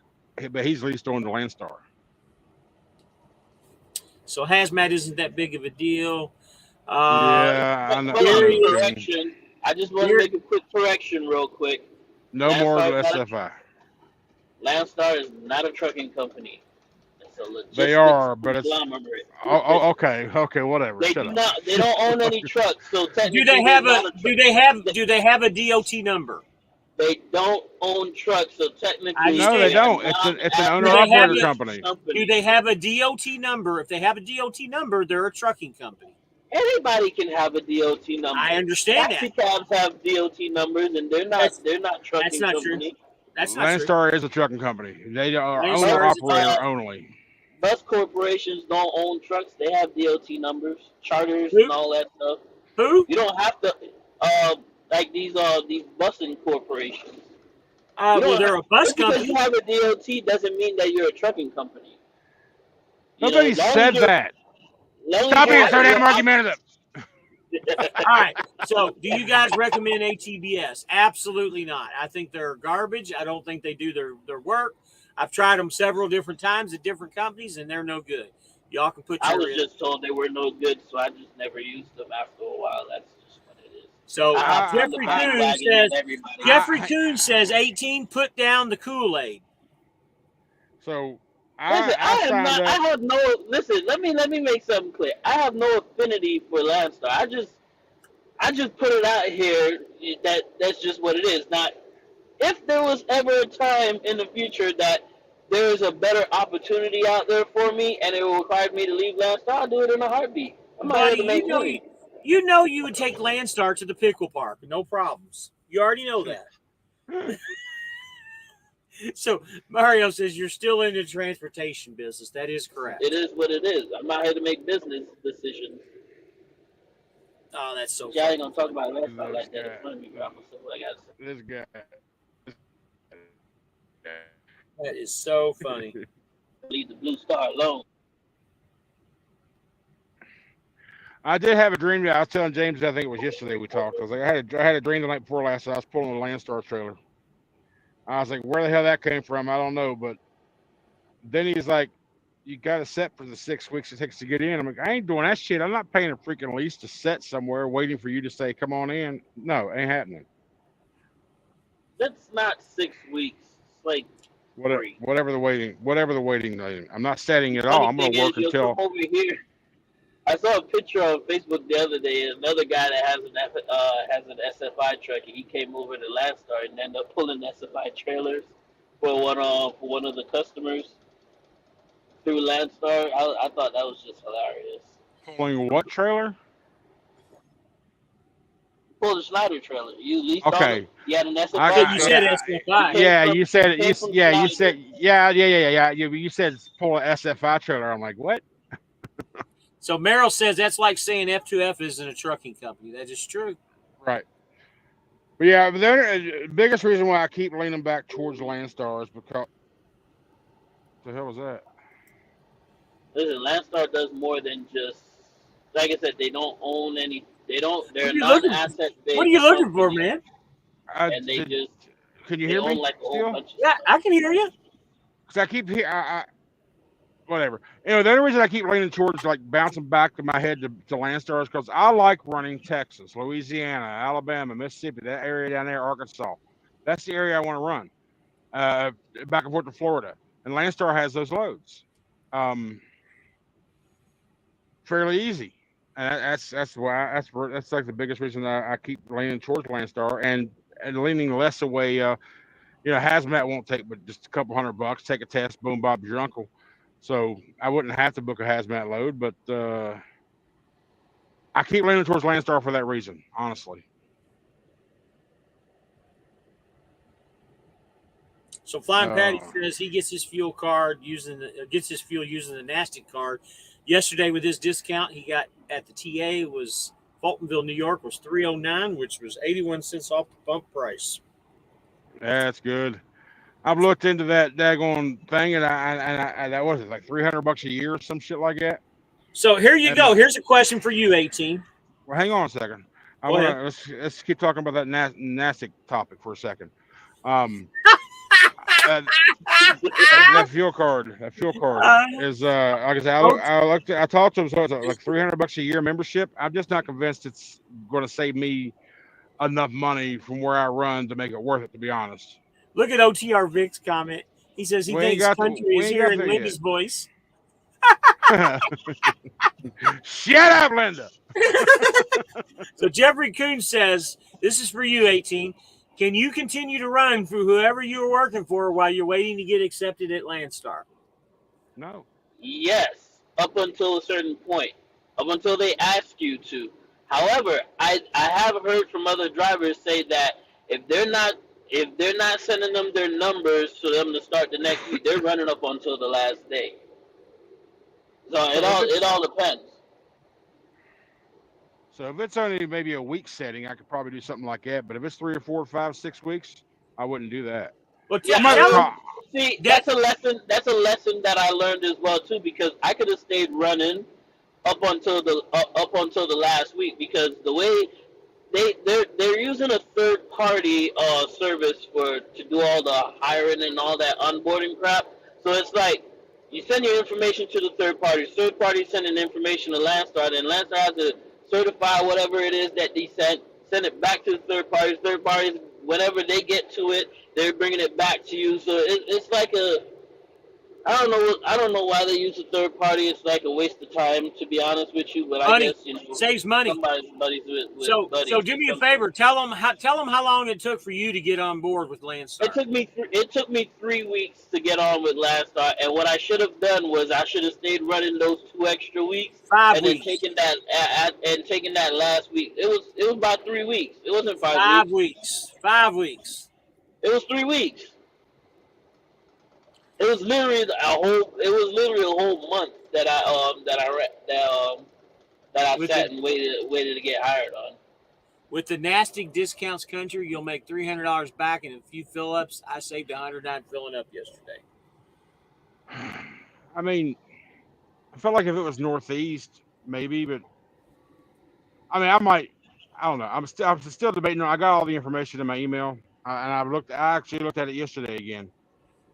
but he's leased on the Landstar. So hazmat isn't that big of a deal. Yeah, but I know. hold I on, know what you Gary, mean. correction. I just want to Gary, make a quick correction real quick. No more Landstar is not SFI. Landstar is not a trucking company. It's a They logistics are, but it's conglomerate. okay, whatever. They Shut do up. not. They don't own any trucks, so Do technically they they're have a not a truck. do they have a DOT number? They don't own trucks, so I technically No, they they understand. are don't. not It's an Do owner they have operator a company. do company. they have a DOT number? If they have a DOT number, they're a trucking company. Anybody can have a DOT I number. understand that. Taxi cabs have DOT numbers, and they're not. That's They're not that's trucking not true. company. That's not true. Landstar is a trucking company. They are owner Landstar Bus, is a truck. operator only. bus corporations don't own trucks. They have DOT numbers, charters, and Who? all that stuff. Who? You don't have to. Like these busing corporations. You Well, don't have, they're a bus just because you company. have a DOT doesn't mean that you're a trucking company. Nobody As long as said you're, that. as long as Stop being Well, so you're damn argumentative. all right. So, do you guys recommend ATBS? Absolutely not. I think they're garbage. I don't think they do their work. I've tried them several different times at different companies, and they're no good. Y'all can put I your. was just told they were no good, so I just never used them after a while. That's just what it is. I So hopped on the Jeffrey Coon bandwagon with says everybody. Jeffrey Coon says 18. Put down the Kool-Aid. So Listen, I signed up. I have no. Listen, let me make something clear. I have no affinity for Landstar. I just put it out here that that's just what it is. Now, if there was ever a time in the future that there is a better opportunity out there for me and it will require me to leave Landstar, I'll do it in a heartbeat. I'm not here Buddy, to make money. you know you would take Landstar to the pickle park, no problems. You already know that. So Mario says you're still in the transportation business. That is correct. It is what it is. I'm not here to make business decisions. Oh, that's so Y'all ain't funny. gonna talk about Landstar This like that in guy, front of me, bro. I'm gonna say what I gotta say. this guy. That is so funny. Leave the Blue Star alone. I did have a dream. I was telling James, I think it was yesterday we talked. I was like, I had a dream the night before last. I was pulling a Landstar trailer. I was like, where the hell that came from? I don't know. But then he's like, you got to set for the 6 weeks it takes to get in. I'm like, I ain't doing that shit. I'm not paying a freaking lease to set somewhere waiting for you to say, come on in. No, ain't happening. That's not 6 weeks. It's like three. Whatever the waiting. I'm not setting at all. Funny I'm going thing to is, work you'll come until. over here. I saw a picture on Facebook the other day. Another guy that has an SFI truck, and he came over to Landstar and ended up pulling SFI trailers for one of the customers through Landstar. I thought that was just hilarious. Pulling what trailer? Pulled a Schneider trailer. You leased all the. Okay. You had an I Yeah, SFI got you truck. said yeah. SFI. Yeah, you said He came from you Schneider. said yeah. You said pull an SFI trailer. I'm like, what? So Merrill says that's like saying F2F isn't a trucking company. That is true. Right. But yeah, the biggest reason why I keep leaning back towards Landstar is because the hell was that? Listen, Landstar does more than just. Like I said, they don't own any. They don't. What They're are a you looking? non-asset What are based you looking for, company, man? and they Did, just can you they hear own me like a whole still? bunch of Yeah, stuff. I can hear you. Because I keep whatever. You know, the only reason I keep leaning towards like bouncing back to my head to Landstar is because I like running Texas, Louisiana, Alabama, Mississippi, that area down there, Arkansas. That's the area I want to run. Back and forth to Florida, and Landstar has those loads, fairly easy, and that's like the biggest reason I keep leaning towards Landstar and leaning less away. Hazmat won't take but just a couple $100. Take a test, boom, Bob's your uncle. So I wouldn't have to book a hazmat load, but I keep leaning towards Landstar for that reason, honestly. So Flying Patty says he gets his fuel using the Nastic card. Yesterday with his discount he got at the TA was Fultonville, New York was $3.09, which was 81 cents off the bump price. That's good. I've looked into that daggone thing, and I that was it like $300 a year or some shit like that. So here you And go. Here's a question for you, 18. well, hang on a second. Go ahead. Let's keep talking about that NASIC topic for a second. That fuel card is like I said, I talked to him, so it's like $300 a year membership. I'm just not convinced it's going to save me enough money from where I run to make it worth it, to be honest. Look at OTR Vic's comment. He says he thinks country is hearing Linda's voice. Shut up, Linda. So Jeffrey Coon says, this is for you, 18. Can you continue to run for whoever you were working for while you're waiting to get accepted at Landstar? No. Yes, up until a certain point, up until they ask you to. However, I have heard from other drivers say that if they're not sending them their numbers for them to start the next week, they're running up until the last day. So it all depends. So if it's only maybe a week setting, I could probably do something like that. But if it's 3 or 4, 5, 6 weeks, I wouldn't do that. Well, Yeah, I'm not it was, call. see, that. that's a lesson that I learned as well too, because I could have stayed running up until the last week, because the way they're using a third party service to do all the hiring and all that onboarding crap. So it's like you send your information to the third party sending information to Landstar, and Landstar has to certify whatever it is that they send it back to the third parties, whenever they get to it, they're bringing it back to you. So it's like I don't know why they use a third party. It's like a waste of time, to be honest with you. But I Money. guess, you know, Saves money. somebody's buddies with So buddies. do me a favor. Tell them how long it took for you to get on board with Landstar. It took me 3 weeks to get on with Landstar, and what I should have done was I should have stayed running those 2 extra weeks, 5 and weeks. then taking that last week. It was about 3 weeks. It wasn't 5 5 weeks. weeks. 5 weeks. It was 3 weeks. It was literally a whole month that I sat and waited to get hired on. With the nasty discounts country, you'll make $300 back in a few fill-ups. I saved $109 filling up yesterday. I mean, I felt like if it was Northeast, maybe, but I mean, I might. I don't know. I'm still debating. I got all the information in my email, and I actually looked at it yesterday again.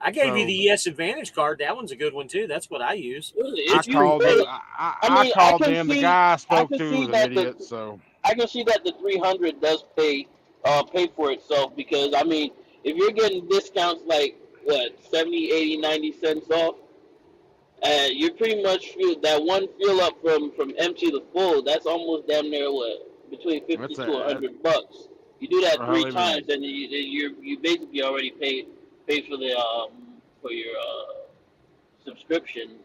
I gave you the ES Advantage card. That one's a good one too. That's what I use. I called them. I called them. The guy I spoke to was an idiot. So I can see that the 300 does pay for itself, because I mean, if you're getting discounts like what 70, 80, 90 cents off, you're pretty much that one fill up from empty to full. That's almost damn near between 50 to $100. You do that 3 times, and you basically already paid for your subscription.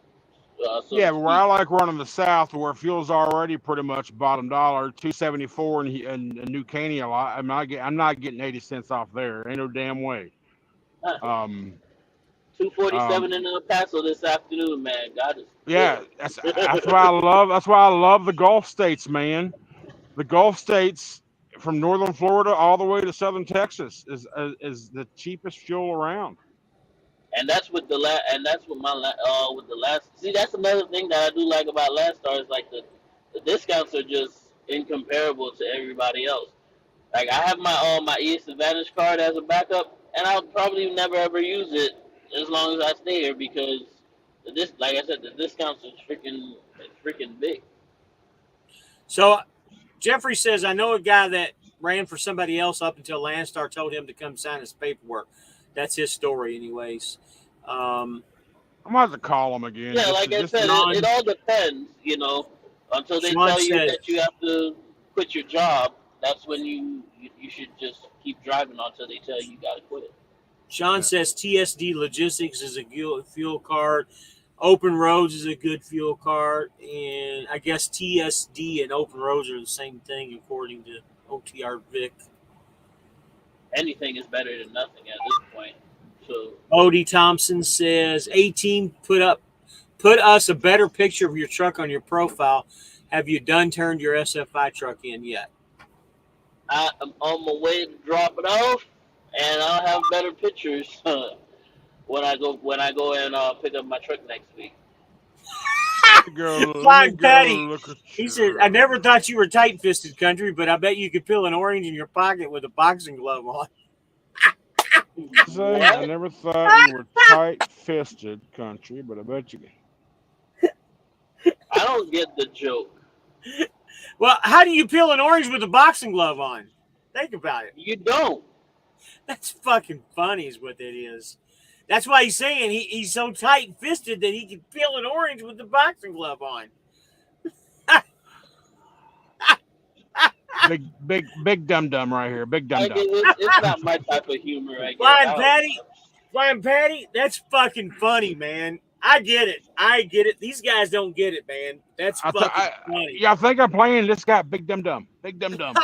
Yeah, but where I like running the South, where fuel's already pretty much bottom dollar, $2.74 in New Caney a lot. I'm not getting 80 cents off there. Ain't no damn way. $2.47 in El Paso this afternoon, man. God is. Yeah, that's why I love. That's why I love the Gulf states, man. The Gulf states, from northern Florida all the way to southern Texas, is the cheapest fuel around. And that's with the last. See, that's another thing that I do like about Landstar is like the discounts are just incomparable to everybody else. Like I have my ES Advantage card as a backup, and I'll probably never ever use it as long as I stay here, because like I said, the discounts are freaking big. So Jeffrey says, I know a guy that ran for somebody else up until Landstar told him to come sign his paperwork. That's his story, anyways. I'm gonna have to call him again. Yeah, like I said, it all depends, you know. Until they tell you that you have to quit your job, that's when you should just keep driving until they tell you got to quit. Sean says TSD Logistics is a good fuel card. Open Roads is a good fuel card. And I guess TSD and Open Roads are the same thing, according to OTR Vic. Anything is better than nothing at this point. So Odie Thompson says, 18, put us a better picture of your truck on your profile. Have you turned your SFI truck in yet? I'm on my way to drop it off, and I'll have better pictures when I go and pick up my truck next week. Flying Patty. He said, I never thought you were tight-fisted, country, but I bet you could peel an orange in your pocket with a boxing glove on. I never thought you were tight-fisted, country, but I bet you can. I don't get the joke. Well, how do you peel an orange with a boxing glove on? Think about it. You don't. That's fucking funny is what it is. That's why he's saying he's so tight fisted that he can peel an orange with the boxing glove on. Big dum dum right here. Big dum dum. It's not my type of humor, I guess. Flying Patty, Flying Patty, that's fucking funny, man. I get it. I get it. These guys don't get it, man. That's fucking funny. Y'all think I'm playing this guy? Big dum dum. Big dum dum.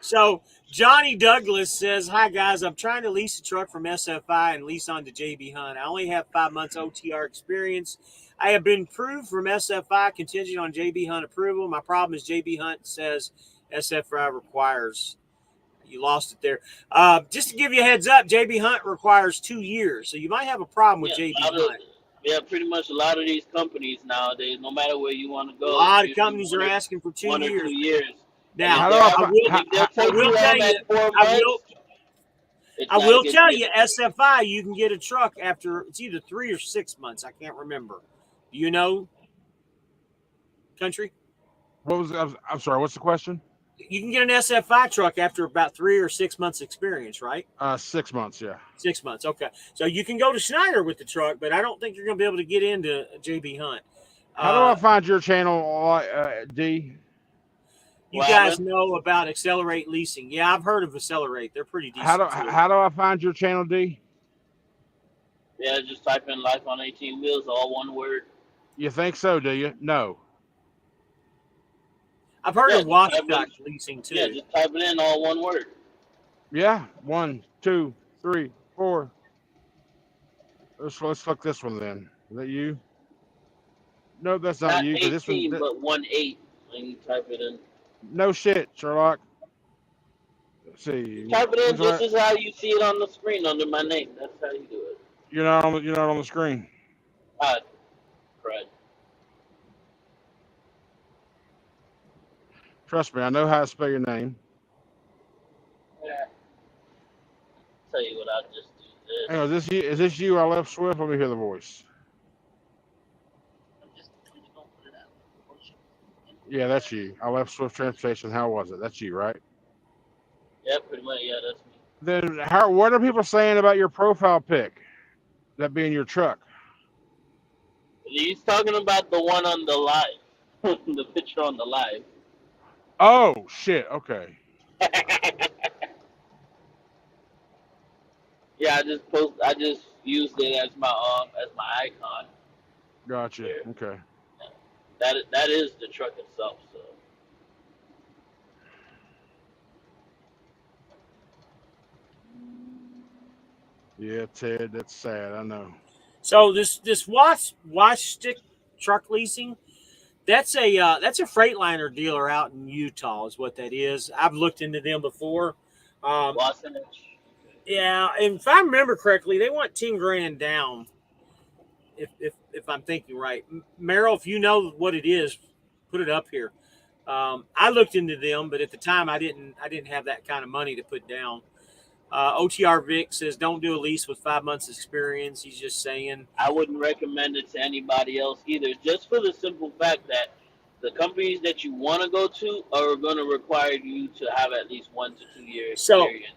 So Johnny Douglas says, "Hi guys, I'm trying to lease a truck from SFI and lease on to JB Hunt. I only have 5 months OTR experience. I have been approved from SFI contingent on JB Hunt approval. My problem is JB Hunt says SFI requires." You lost it there. Just to give you a heads up, JB Hunt requires 2 years, so you might have a problem with JB Hunt. Yeah, pretty much a lot of these companies nowadays, no matter where you want to go, A lot of companies are asking for 2 years. 1 or 2 years. Now, I will tell you, SFI, you can get a truck after it's either 3 or 6 months. I can't remember. Do you know, Country? I'm sorry. What's the question? You can get an SFI truck after about 3 or 6 months experience, right? 6 months, yeah. 6 months, okay. So you can go to Schneider with the truck, but I don't think you're going to be able to get into JB Hunt. How do I find your channel, D? You guys know about Accelerate Leasing. Yeah, I've heard of Accelerate. They're pretty decent. How do I find your channel, D? Yeah, just type in Life on 18 Wheels, all one word. You think so, do you? No. I've heard of Watchdog Leasing too. Yeah, just type it in, all one word. Yeah, 1, 2, 3, 4. Let's fuck this one then. Is that you? No, that's not you. 18, but 1-8 when you type it in. No shit, Sherlock. Let's see. Type it in just as how you see it on the screen under my name. That's how you do it. You're not on the screen. Crud. Trust me, I know how to spell your name. Yeah. Tell you what, I'll just do this. Hang on, is this you? I left Swift. Let me hear the voice. Yeah, that's you. I left Swift Transportation. How was it? That's you, right? Yeah, pretty much. Yeah, that's me. Then what are people saying about your profile pic? That being your truck? He's talking about the one on the live. The picture on the live. Oh shit! Okay. Yeah, I just used it as my icon. Gotcha. Yeah. Okay. That is the truck itself. So. Yeah, Ted, that's sad. I know. So this Wash Stick Truck Leasing, that's a Freightliner dealer out in Utah, is what that is. I've looked into them before. Yeah, and if I remember correctly, they want 10 grand down. If I'm thinking right, Merrill, if you know what it is, put it up here. I looked into them, but at the time I didn't have that kind of money to put down. OTR Vic says don't do a lease with 5 months experience. He's just saying. I wouldn't recommend it to anybody else either, just for the simple fact that the companies that you want to go to are going to require you to have at least 1 to 2 years experience.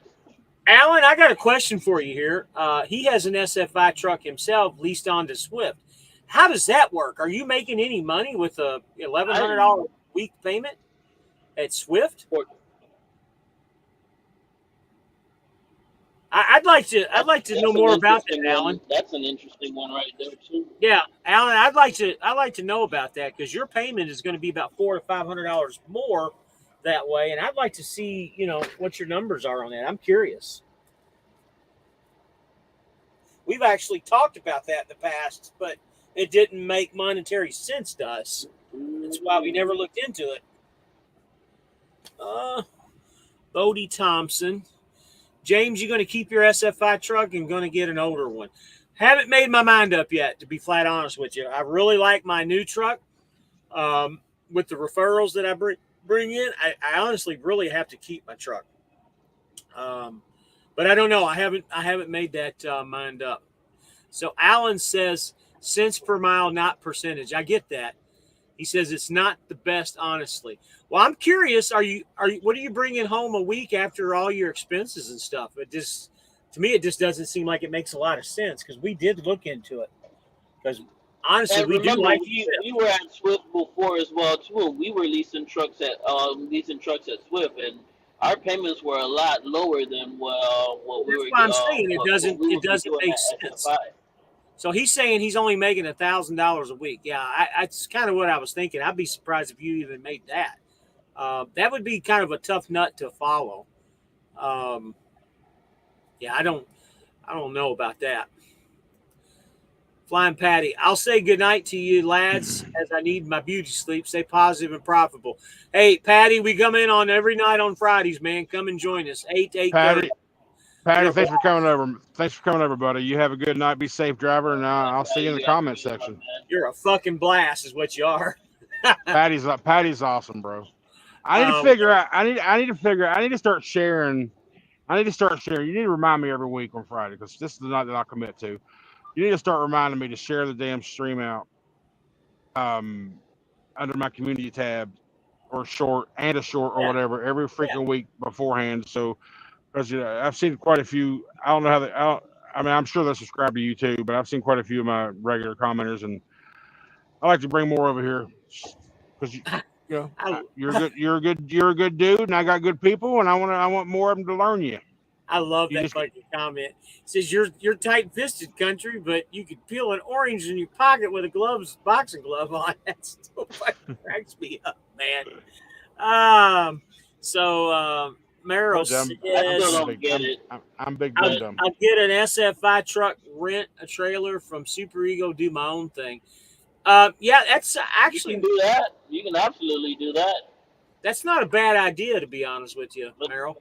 Alan, I got a question for you here. He has an SFI truck himself leased on to Swift. How does that work? Are you making any money with a $1,100 week payment at Swift? I'd like to know more about that, Alan. That's an interesting one right there too. Yeah, Alan, I'd like to know about that because your payment is going to be about $400 to $500 more that way, and I'd like to see what your numbers are on that. I'm curious. We've actually talked about that in the past, but it didn't make monetary sense to us. That's why we never looked into it. Bodie Thompson. James, you're going to keep your SFI truck and going to get an older one. Haven't made my mind up yet, to be flat honest with you. I really like my new truck. With the referrals that I bring in, I honestly really have to keep my truck. But I don't know. I haven't made that mind up. So Alan says cents per mile, not percentage. I get that. He says it's not the best, honestly. Well, I'm curious. What are you bringing home a week after all your expenses and stuff? To to me, it just doesn't seem like it makes a lot of sense because we did look into it. Because honestly, And we do remember, like we were at Swift before as well too. And we were leasing trucks at Swift, and our payments were a lot lower than what we that's were why I'm saying what we it would be doesn't doing make at sense. SFI. So he's saying he's only making $1,000 a week. Yeah, that's kind of what I was thinking. I'd be surprised if you even made that. That would be kind of a tough nut to follow. Um, yeah, I don't know about that. Flying Patty, I'll say goodnight to you, lads, as I need my beauty sleep. Stay positive and profitable. Hey, Patty, we come in on every night on Fridays, man. Come and join us, 8 to 8:30. Patty, thanks for coming over. Thanks for coming over, buddy. You have a good night. Be safe, driver, and I'll see you in the You have a comment good one, section. man. You're a fucking blast, is what you are. Patty's awesome, bro. I need to Um, figure out. I need to start sharing. I need to start sharing. You need to remind me every week on Friday because this is the night that I'll commit to. You need to start reminding me to share the damn stream out um, under my community tab or a short or yeah, whatever every yeah. freaking week beforehand. So because I've seen quite a few. I don't know how they. I mean, I'm sure they're subscribed to you too, but I've seen quite a few of my regular commenters, and I like to bring more over here because I, you're good. You're a good dude, and I got good people, and I want more of them to learn you. I love You that just fucking comment. It says you're tight fisted, country, but you could peel an orange in your pocket with a boxing glove on. That still fucking cracks me up, man. Um, so Merrill I still says don't get it, I'm big I'll, dumb but dumb. I'll get an SFI truck, rent a trailer from Super Ego, do my own thing. Yeah, that's you can actually do that. You can absolutely do that. that's not a bad idea to be honest with you, But Merrill.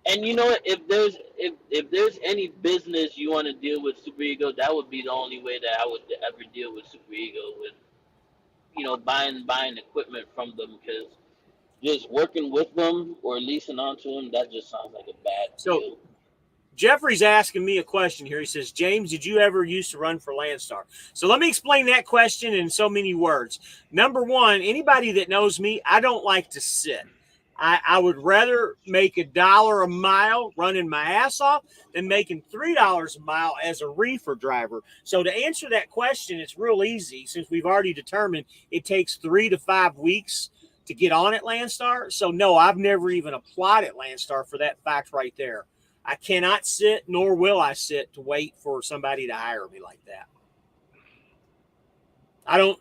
and you know what? If there's any business you want to deal with Super Ego, that would be the only way that I would ever deal with Super Ego with buying equipment from them because just working with them or leasing onto them that just sounds like a bad So deal. Jeffrey's asking me a question here. He says, James, did you ever used to run for Landstar? So let me explain that question in so many words. Number one, anybody that knows me, I don't like to sit. I would rather make $1 a mile running my ass off than making $3 a mile as a reefer driver. So to answer that question, it's real easy since we've already determined it takes 3 to 5 weeks to get on at Landstar. So no, I've never even applied at Landstar for that fact right there. I cannot sit, nor will I sit to wait for somebody to hire me like that. I don't,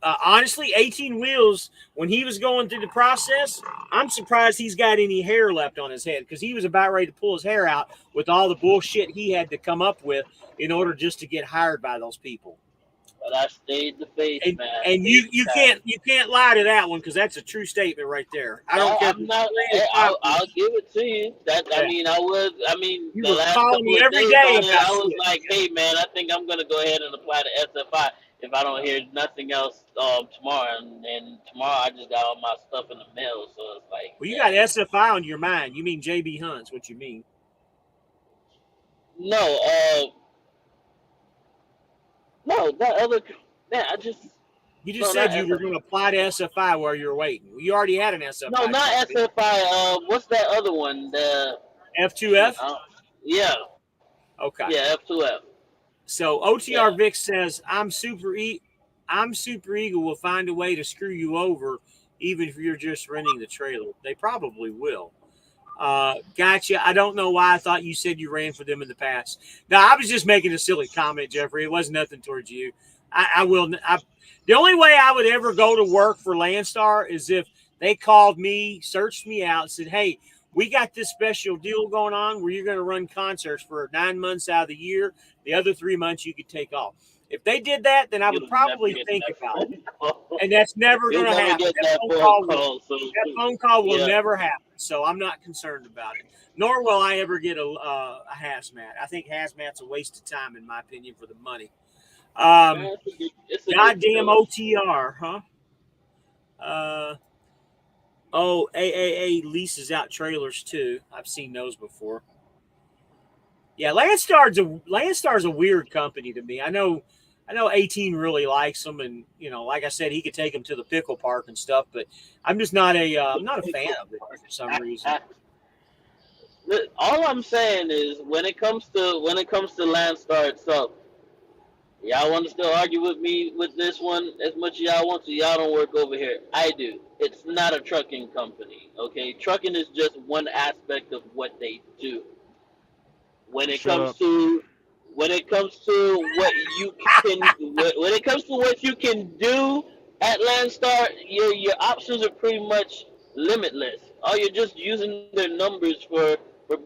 honestly, 18 Wheels, when he was going through the process, I'm surprised he's got any hair left on his head because he was about ready to pull his hair out with all the bullshit he had to come up with in order just to get hired by those people. But I stayed the face, And man. and Stayed you the you path. can't lie to that one because that's a true statement right there. I don't No, care if I'm it's not. 3 or 5 I'll weeks. give it to you. That I Yeah. mean, I would. I mean, You the were last calling couple me of every days day on it, about I was shit. like, hey, man, I think I'm gonna go ahead and apply to SFI if I don't hear nothing else tomorrow. And tomorrow I just got all my stuff in the mail, so it's like, Well, you got yeah. SFI on your mind. You mean JB Hunt's what you mean. No, no, that other. Man, I just You just no, said not you were SFI. going to apply to SFI while you were waiting. You already had an No, SFI not truck. SFI. What's that other one? The shoot, F2F? yeah, Okay. yeah, F2F. So Yeah. OTR Vic says, I'm Super Eagle will find a way to screw you over even if you're just renting the trailer. They probably will. Gotcha. I don't know why I thought you said you ran for them in the past. No, I was just making a silly comment, Jeffrey. It was nothing towards you. I will. The only way I would ever go to work for Landstar is if they called me, searched me out, said, "Hey, we got this special deal going on where you're going to run concerts for 9 months out of the year. The other 3 months you could take off." If they did that, then I would You'll never probably get think that about it. phone call. And that's never You'll going to never happen. get that phone call. So That phone call will yeah, never happen. So I'm not concerned about it. Nor will I ever get a hazmat. I think hazmat's a waste of time, in my opinion, for the money. man, it's a good Goddamn feeling. OTR, huh? Uh, oh, AAA leases out trailers too. I've seen those before. Yeah, Landstar's a weird company to me. I know 18 really likes them, and like I said, he could take them to the pickle park and stuff. But I'm just not I'm not a fan of it for some reason. All I'm saying is when it comes to Landstar itself, y'all want to still argue with me with this one as much as y'all want to. Y'all don't work over here. I do. It's not a trucking company. Okay, trucking is just one aspect of what they do. When it Shut comes up. to when it comes to what you when it comes to what you can do at Landstar, your options are pretty much limitless. All you're just using their numbers for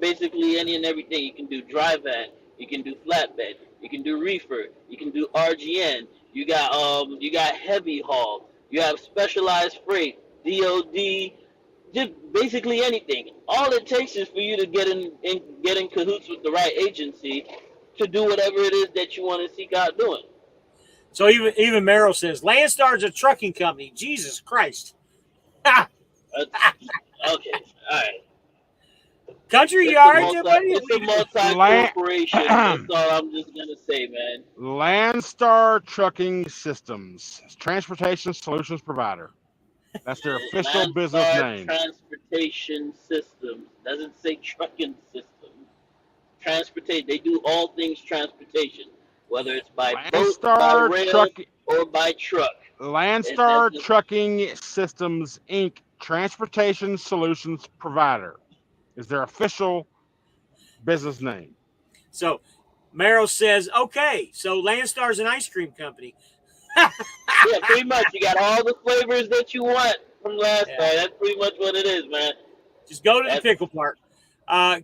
basically any and everything. You can do dry van, you can do flatbed, you can do reefer, you can do RGN. You got heavy haul. You have specialized freight, DOD, just basically anything. All it takes is for you to get in cahoots with the right agency to do whatever it is that you want to seek out doing. So even Merrill says Landstar's a trucking company. Jesus Christ. That's okay. All right. Country, you It's a all right multi there, buddy? it's a multi Land, corporation. That's all I'm just gonna say, man. Landstar Trucking Systems, transportation solutions provider. That's their official business Landstar name. Transportation Systems doesn't say trucking systems. Transportation. They do all things transportation, whether it's by boat, by Landstar rail, Truck, or by truck. That's Landstar just Trucking Systems Inc. Transportation Solutions Provider is their official business name. So Merrill says, okay, so Landstar's an ice cream company. yeah, pretty much. You got all the flavors that you want from last Yeah. night. That's pretty much what it is, man. Just go to the That's, pickle park.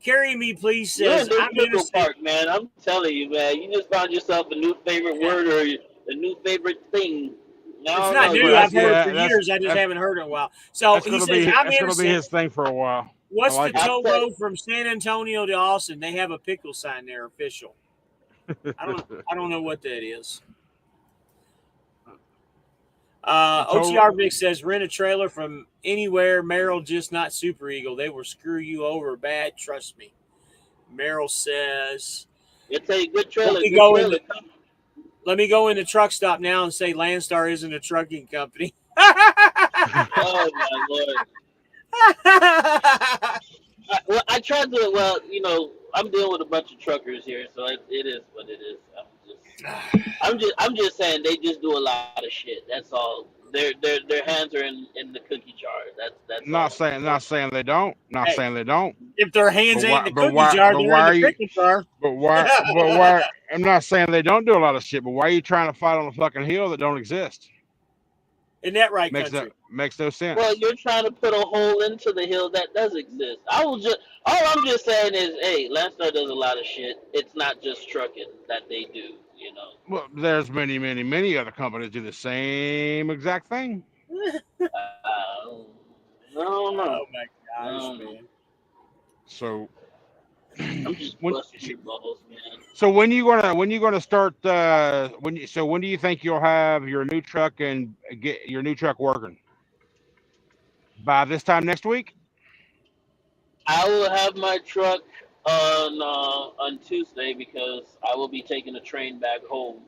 Carry Me Please you're says, in this I'm pickle innocent. park, man. I'm telling you, man. You just found yourself a new favorite Yeah. word or a new favorite thing. It's No, not no, That's what. new. you're I've That's heard it yeah. for years. I just haven't heard it in a while. So That's he gonna says, be I'm that's gonna be innocent. his thing for a while. I What's the like it. tow I'll tell you. road from San Antonio to Austin? They have a pickle sign there, official. I don't know what that is. The total. OTR Vic says rent a trailer from anywhere. Merrill just not Super Eagle. They will screw you over bad. Trust me. Merrill says, I'll tell you, good let trailer, me good go in trailer. the let me go in the truck stop now and say Landstar isn't a trucking company. Oh my lord. I tried to. Well, I'm dealing with a bunch of truckers here, so it is what it is. I'm just saying they just do a lot of shit. That's all. Their hands are in the cookie jar. That's all I'm just saying. Not saying they don't. Not Hey, saying they don't. if their hands ain't in the cookie jar, But they're in why the are you? pickle jar. But why? I'm not saying they don't do a lot of shit. But why are you trying to fight on a fucking hill that don't exist? Isn't that right, country? Makes no Well, sense. you're trying to put a hole into the hill that does exist. All I'm just saying is, hey, Landstar does a lot of shit. It's not just trucking that they do. Well, there's many other companies do the same exact thing. Uh, I don't know. Oh my I gosh, don't know. man. So I'm just when busting your balls, man. when you gonna start when do you think you'll have your new truck and get your new truck working? By this time next week? I will have my truck on Tuesday because I will be taking the train back home.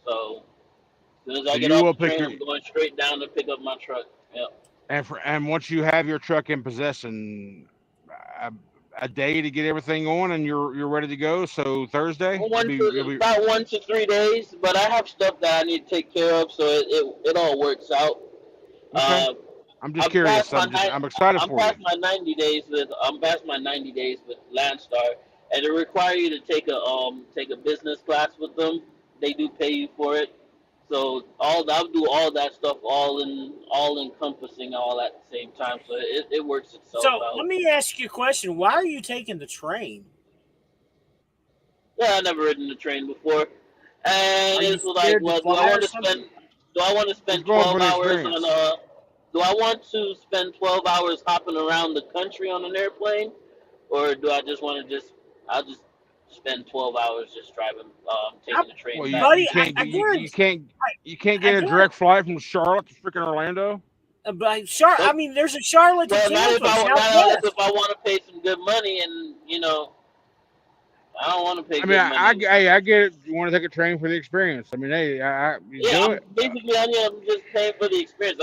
So as soon as So I get you off will the pick train, your I'm going straight down to pick up my truck. Yep. and once you have your truck in possession, a, a day to get everything on and you're ready to go. So Thursday you'll be About 1 to 3 days, but I have stuff that I need to take care of, so it all works out. okay. Uh, I'm just I'm past curious. my I'm excited I'm for you. past my 90 days with Landstar, and they require you to take a business class with them. They do pay you for it, so I'll do all that stuff all encompassing all at the same time. So it works itself So let out. me ask you a question. Why are you taking the train? Yeah, I never ridden the train before, and Are you it's like, scared to well, fly or something? do I want to He's spend going for 12 the hours on experience. do I want to spend 12 hours hopping around the country on an airplane, or do I just want to I'll just spend 12 hours just driving, I, taking the train Well, back. buddy, you you can't I get a guarantee. direct flight from Charlotte to freaking Orlando. But I Nope. mean, there's a Charlotte to Well, Tampa, not unless if Southwest. I want to pay some good money, and I don't want to pay I mean, good money. I get it. You want to take a train for the experience. I mean, hey, you Yeah, do I'm it. basically I'm just paying for the experience.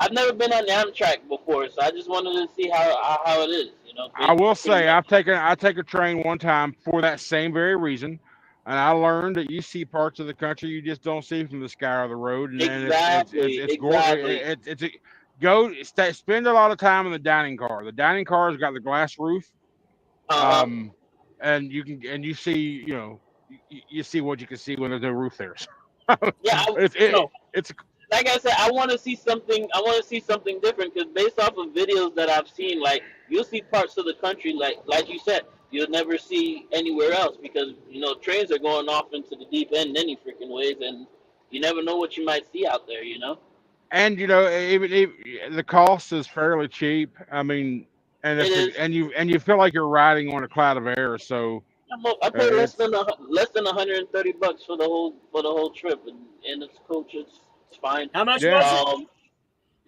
I've never been on Amtrak before, so I just wanted to see how it is. I will Pretty say much. I take a train one time for that same very reason, and I learned that you see parts of the country you just don't see from the sky or the road, and Exactly, exactly. it's a, spend a lot of time in the dining car. The dining car has got the glass roof, Uh huh. um, and you see you see what you can see when there's no roof there. Yeah, So It's like I said, I want to see something. I want to see something different because based off of videos that I've seen, like you'll see parts of the country, like you said, you'll never see anywhere else because trains are going off into the deep end any freaking ways, and you never know what you might see out there. and even the cost is fairly cheap. I mean, and It if the is. and you feel like you're riding on a cloud of air, so I paid it's less than $130 for the whole trip, and it's coach. It's fine. how much yeah was it? Um,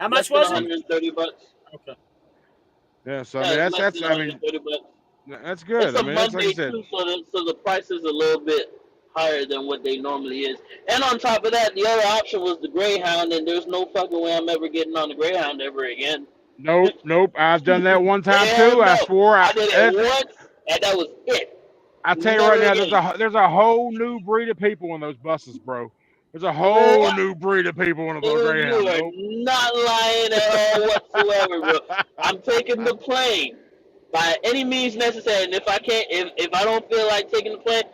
How less much than was it? $130. Okay. yeah. So I Yeah, mean it's less than that's I mean 130 bucks. that's It's good. I a mean it's like I Monday said. too, so the price is a little bit higher than what they normally is. And on top of that, the other option was the Greyhound, and there's no fucking way I'm ever getting on the Greyhound ever again. Nope. I've done that one time Hell too. I no. swore I did it once, and that was it. I tell you right Never now, again. there's a whole new breed of people in those buses, bro. There's a whole What? new breed of people in a Dude, you Greyhound. are Nope. not lying at all whatsoever, bro. I'm taking the plane by any means necessary, and if I can't, if I don't feel like taking the plane,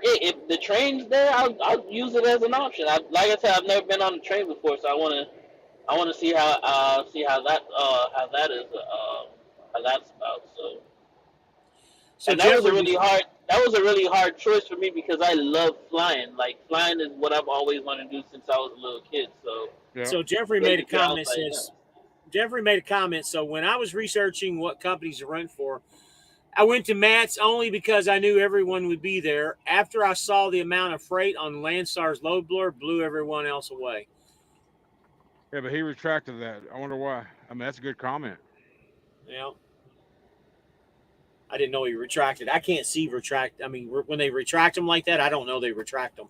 if the train's there, I'll use it as an option. Like I said, I've never been on a train before, so I wanna see how that's about. So, So and that was a Jeffrey, really hard choice for me because I love flying. Like flying is what I've always wanted to do since I was a little kid. So Yeah. so Jeffrey great made to a hear. I was comment. like, yeah. Says Jeffrey made a comment. So when I was researching what companies to run for, I went to Matt's only because I knew everyone would be there. After I saw the amount of freight on Landstar's load blower, blew everyone else away. Yeah, but he retracted that. I wonder why. I mean, that's a good comment. You know, I didn't know he retracted. I can't see retract. I mean, when they retract them like that, I don't know they retract them.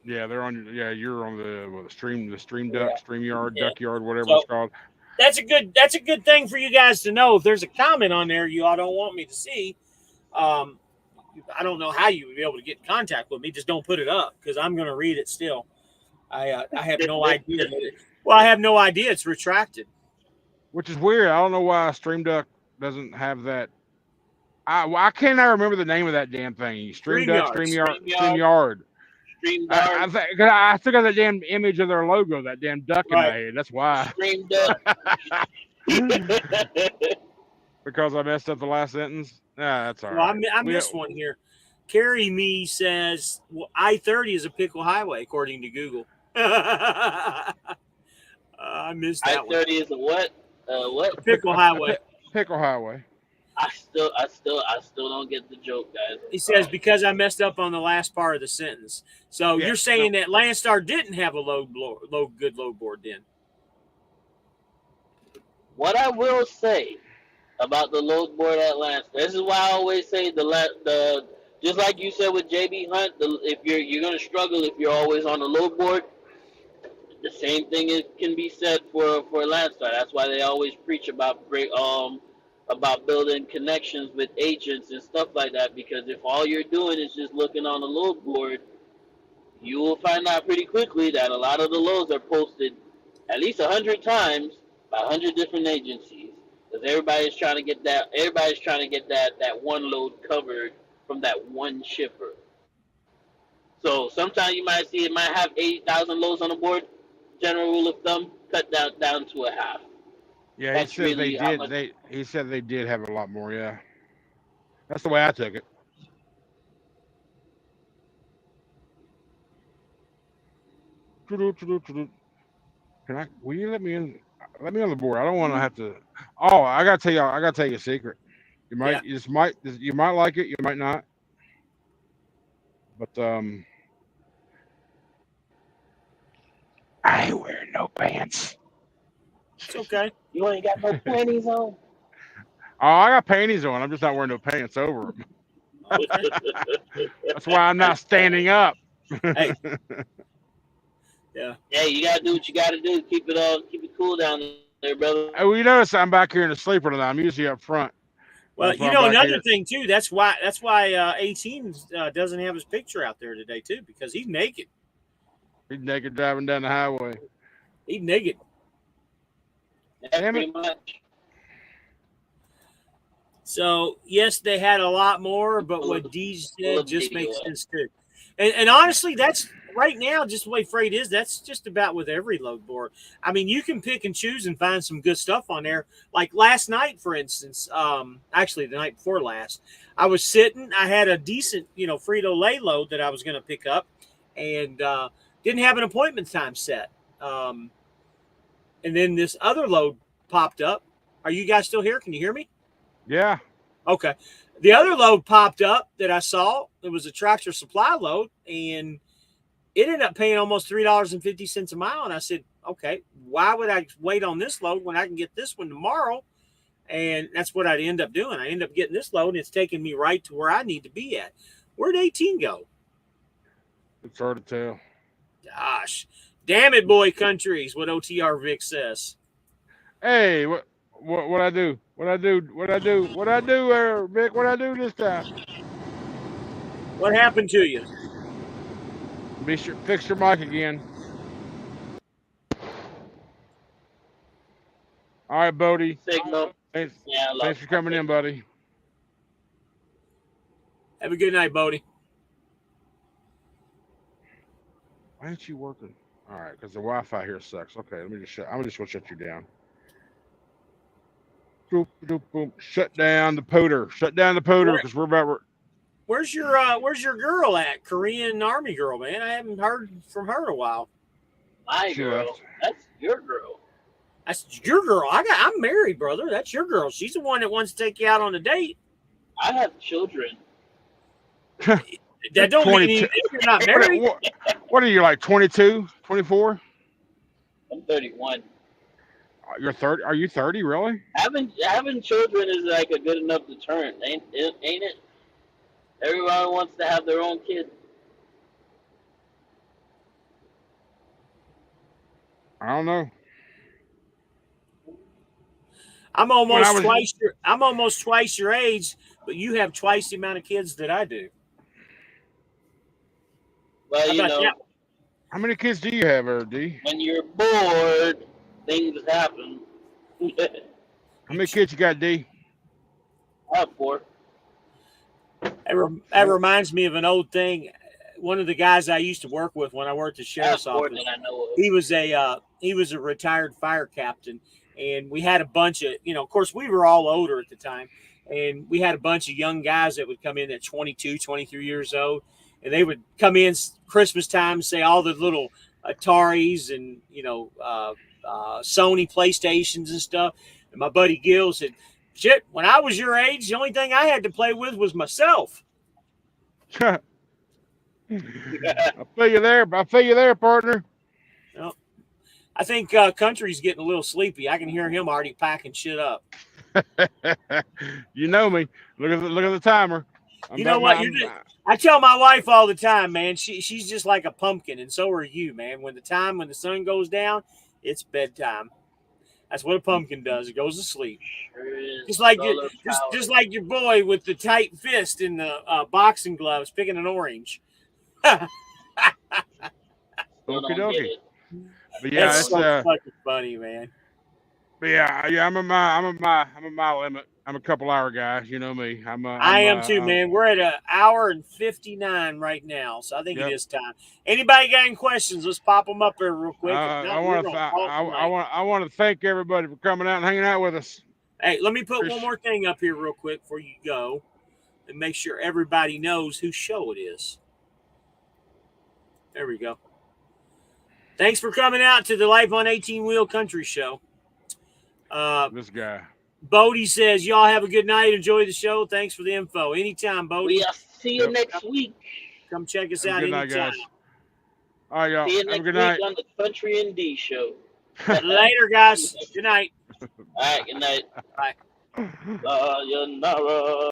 Yeah, they're on. Yeah, you're on the stream duck, Yeah. stream yard, Yeah. duck yard, whatever it's So called. that's a good thing for you guys to know. If there's a comment on there you all don't want me to see, um, I don't know how you would be able to get in contact with me. Just don't put it up because I'm going to read it still. I have no idea that well, I have no idea it's retracted. Which is weird. I don't know why stream duck doesn't have that. I can't I remember the name of that damn thing. Stream duck, stream StreamYards. yard, stream StreamYard, yard. StreamYard, I still got that damn image of their logo, that damn duck in my Right. head. That's why. StreamDuck. Because I messed up the last sentence. Nah, that's all Well, right. I missed one here. Carry Me says well, I-30 is a pickle highway according to Google. I missed I that one. 30 is a what? What? A pickle highway. Pickle highway. I still don't get the joke, guys. He says because I messed up on the last part of the sentence. So Yeah. you're saying that Landstar didn't have a good load board then? What I will say about the load board at Landstar, this is why I always say the just like you said with JB Hunt, if you're gonna struggle if you're always on the load board. The same thing can be said for Landstar. That's why they always preach about building connections with agents and stuff like that. Because if all you're doing is just looking on the load board, you will find out pretty quickly that a lot of the loads are posted at least 100 times by 100 different agencies. Because everybody's trying to get that one load covered from that one shipper. So sometimes you might see it might have 80,000 loads on the board. General rule of thumb, cut down to a half. Yeah, he That's said they really how did. much. He said they did have a lot more. Yeah, that's the way I took it. Can I? Will you let me in? Let me on the board. I don't want to have to. Oh, I gotta tell you. I gotta tell you a secret. Yeah. You might like it. You might not. But I ain't wearing no pants. It's okay. You ain't got no panties on. Oh, I got panties on. I'm just not wearing no pants over them. Okay. That's why I'm not standing up. Hey. Yeah. Hey, you gotta do what you gotta do. Keep it cool down there, brother. Well, you notice I'm back here in the sleeper tonight. I'm usually up front. Well, That's why I'm back another here. thing too. That's why 18 doesn't have his picture out there today too, because he's naked. He's naked driving down the highway. He's naked. Yeah, Damn it. pretty much. So yes, they had a lot more, but Pull what the, D pull said the just video makes up. sense too. And honestly, that's right now just the way freight is. That's just about with every load board. I mean, you can pick and choose and find some good stuff on there. Like last night, for instance, actually the night before last, I was sitting. I had a decent, Frito Lay load that I was going to pick up, and didn't have an appointment time set. And then this other load popped up. Are you guys still here? Can you hear me? Yeah. Okay. The other load popped up that I saw. It was a Tractor Supply load, and it ended up paying almost $3.50 a mile. And I said, okay, why would I wait on this load when I can get this one tomorrow? And that's what I'd end up doing. I end up getting this load, and it's taking me right to where I need to be at. Where'd 18 go? It's hard to tell. Gosh. Damn it, boy countries, what OTR Vic says. Hey, what I do? What I do? Vic? What I do this time? What happened to you? Be sure fix your mic again. All right, Bodie. Signal. Thanks, Yeah, I thanks lost for my coming in, signal. buddy. Have a good night, Bodie. Why ain't you working? All right, because the Wi-Fi here sucks. Okay, let me just shut. I'm just gonna shut you down. Boop, boop, boom. Shut down the poder. Shut down the poder because we're about. Where's your girl at? Korean Army girl, man. I haven't heard from her in a while. My She girl. left. That's your girl. That's your girl. I'm married, brother. That's your girl. She's the one that wants to take you out on a date. I have children. That don't mean 22. anything if you're not married. What are you like? 22, 24? I'm 31. You're 30. Are you 30? Really? Having children is like a good enough deterrent, ain't it? Everybody wants to have their own kid. I don't know. I'm almost twice your age, but you have twice the amount of kids that I do. Well, How about that? How many kids do you have, D? When you're bored, things happen. How many kids you got, D? I have 4. That reminds me of an old thing. One of the guys I used to work with when I worked at the I have sheriff's 4 office, that I know of. he was a retired fire captain, and we had a bunch of, of course we were all older at the time, and we had a bunch of young guys that would come in at 22, 23 years old, and they would come in Christmas time, say all the little Ataris and Sony PlayStations and stuff. And my buddy Gil said, "Shit, when I was your age, the only thing I had to play with was myself." I feel you there. Partner. Well, I think Country's getting a little sleepy. I can hear him already packing shit up. You know me. Look at the timer. You know what? I tell my wife all the time, man. She's just like a pumpkin, and so are you, man. When the sun goes down, it's bedtime. That's what a pumpkin does. It goes to sleep. Sure Just like your boy with the tight fist in the boxing gloves picking an orange. Still Okie don't get dokie. it. But yeah, That's it's so fucking funny, man. But yeah. I'm a mile limit. I'm a couple hour guy. You know me. I am too, man. We're at 1:59 right now, so I think it is time. Anybody got any questions? Let's pop them up there real quick. I want to thank everybody for coming out and hanging out with us. Hey, let me put one more thing up here real quick before you go, and make sure everybody knows whose show it is. There we go. Thanks for coming out to the Life on 18-Wheel Country Show. This guy. Bodie says, y'all have a good night. Enjoy the show. Thanks for the info. Anytime, Bodie. We'll see you next week. Come check us Have out a good night, anytime. guys. All right, y'all. See you Have a next good week night. on the Country and D show. Later, guys. Good night. All right, good night. Bye. Sayonara.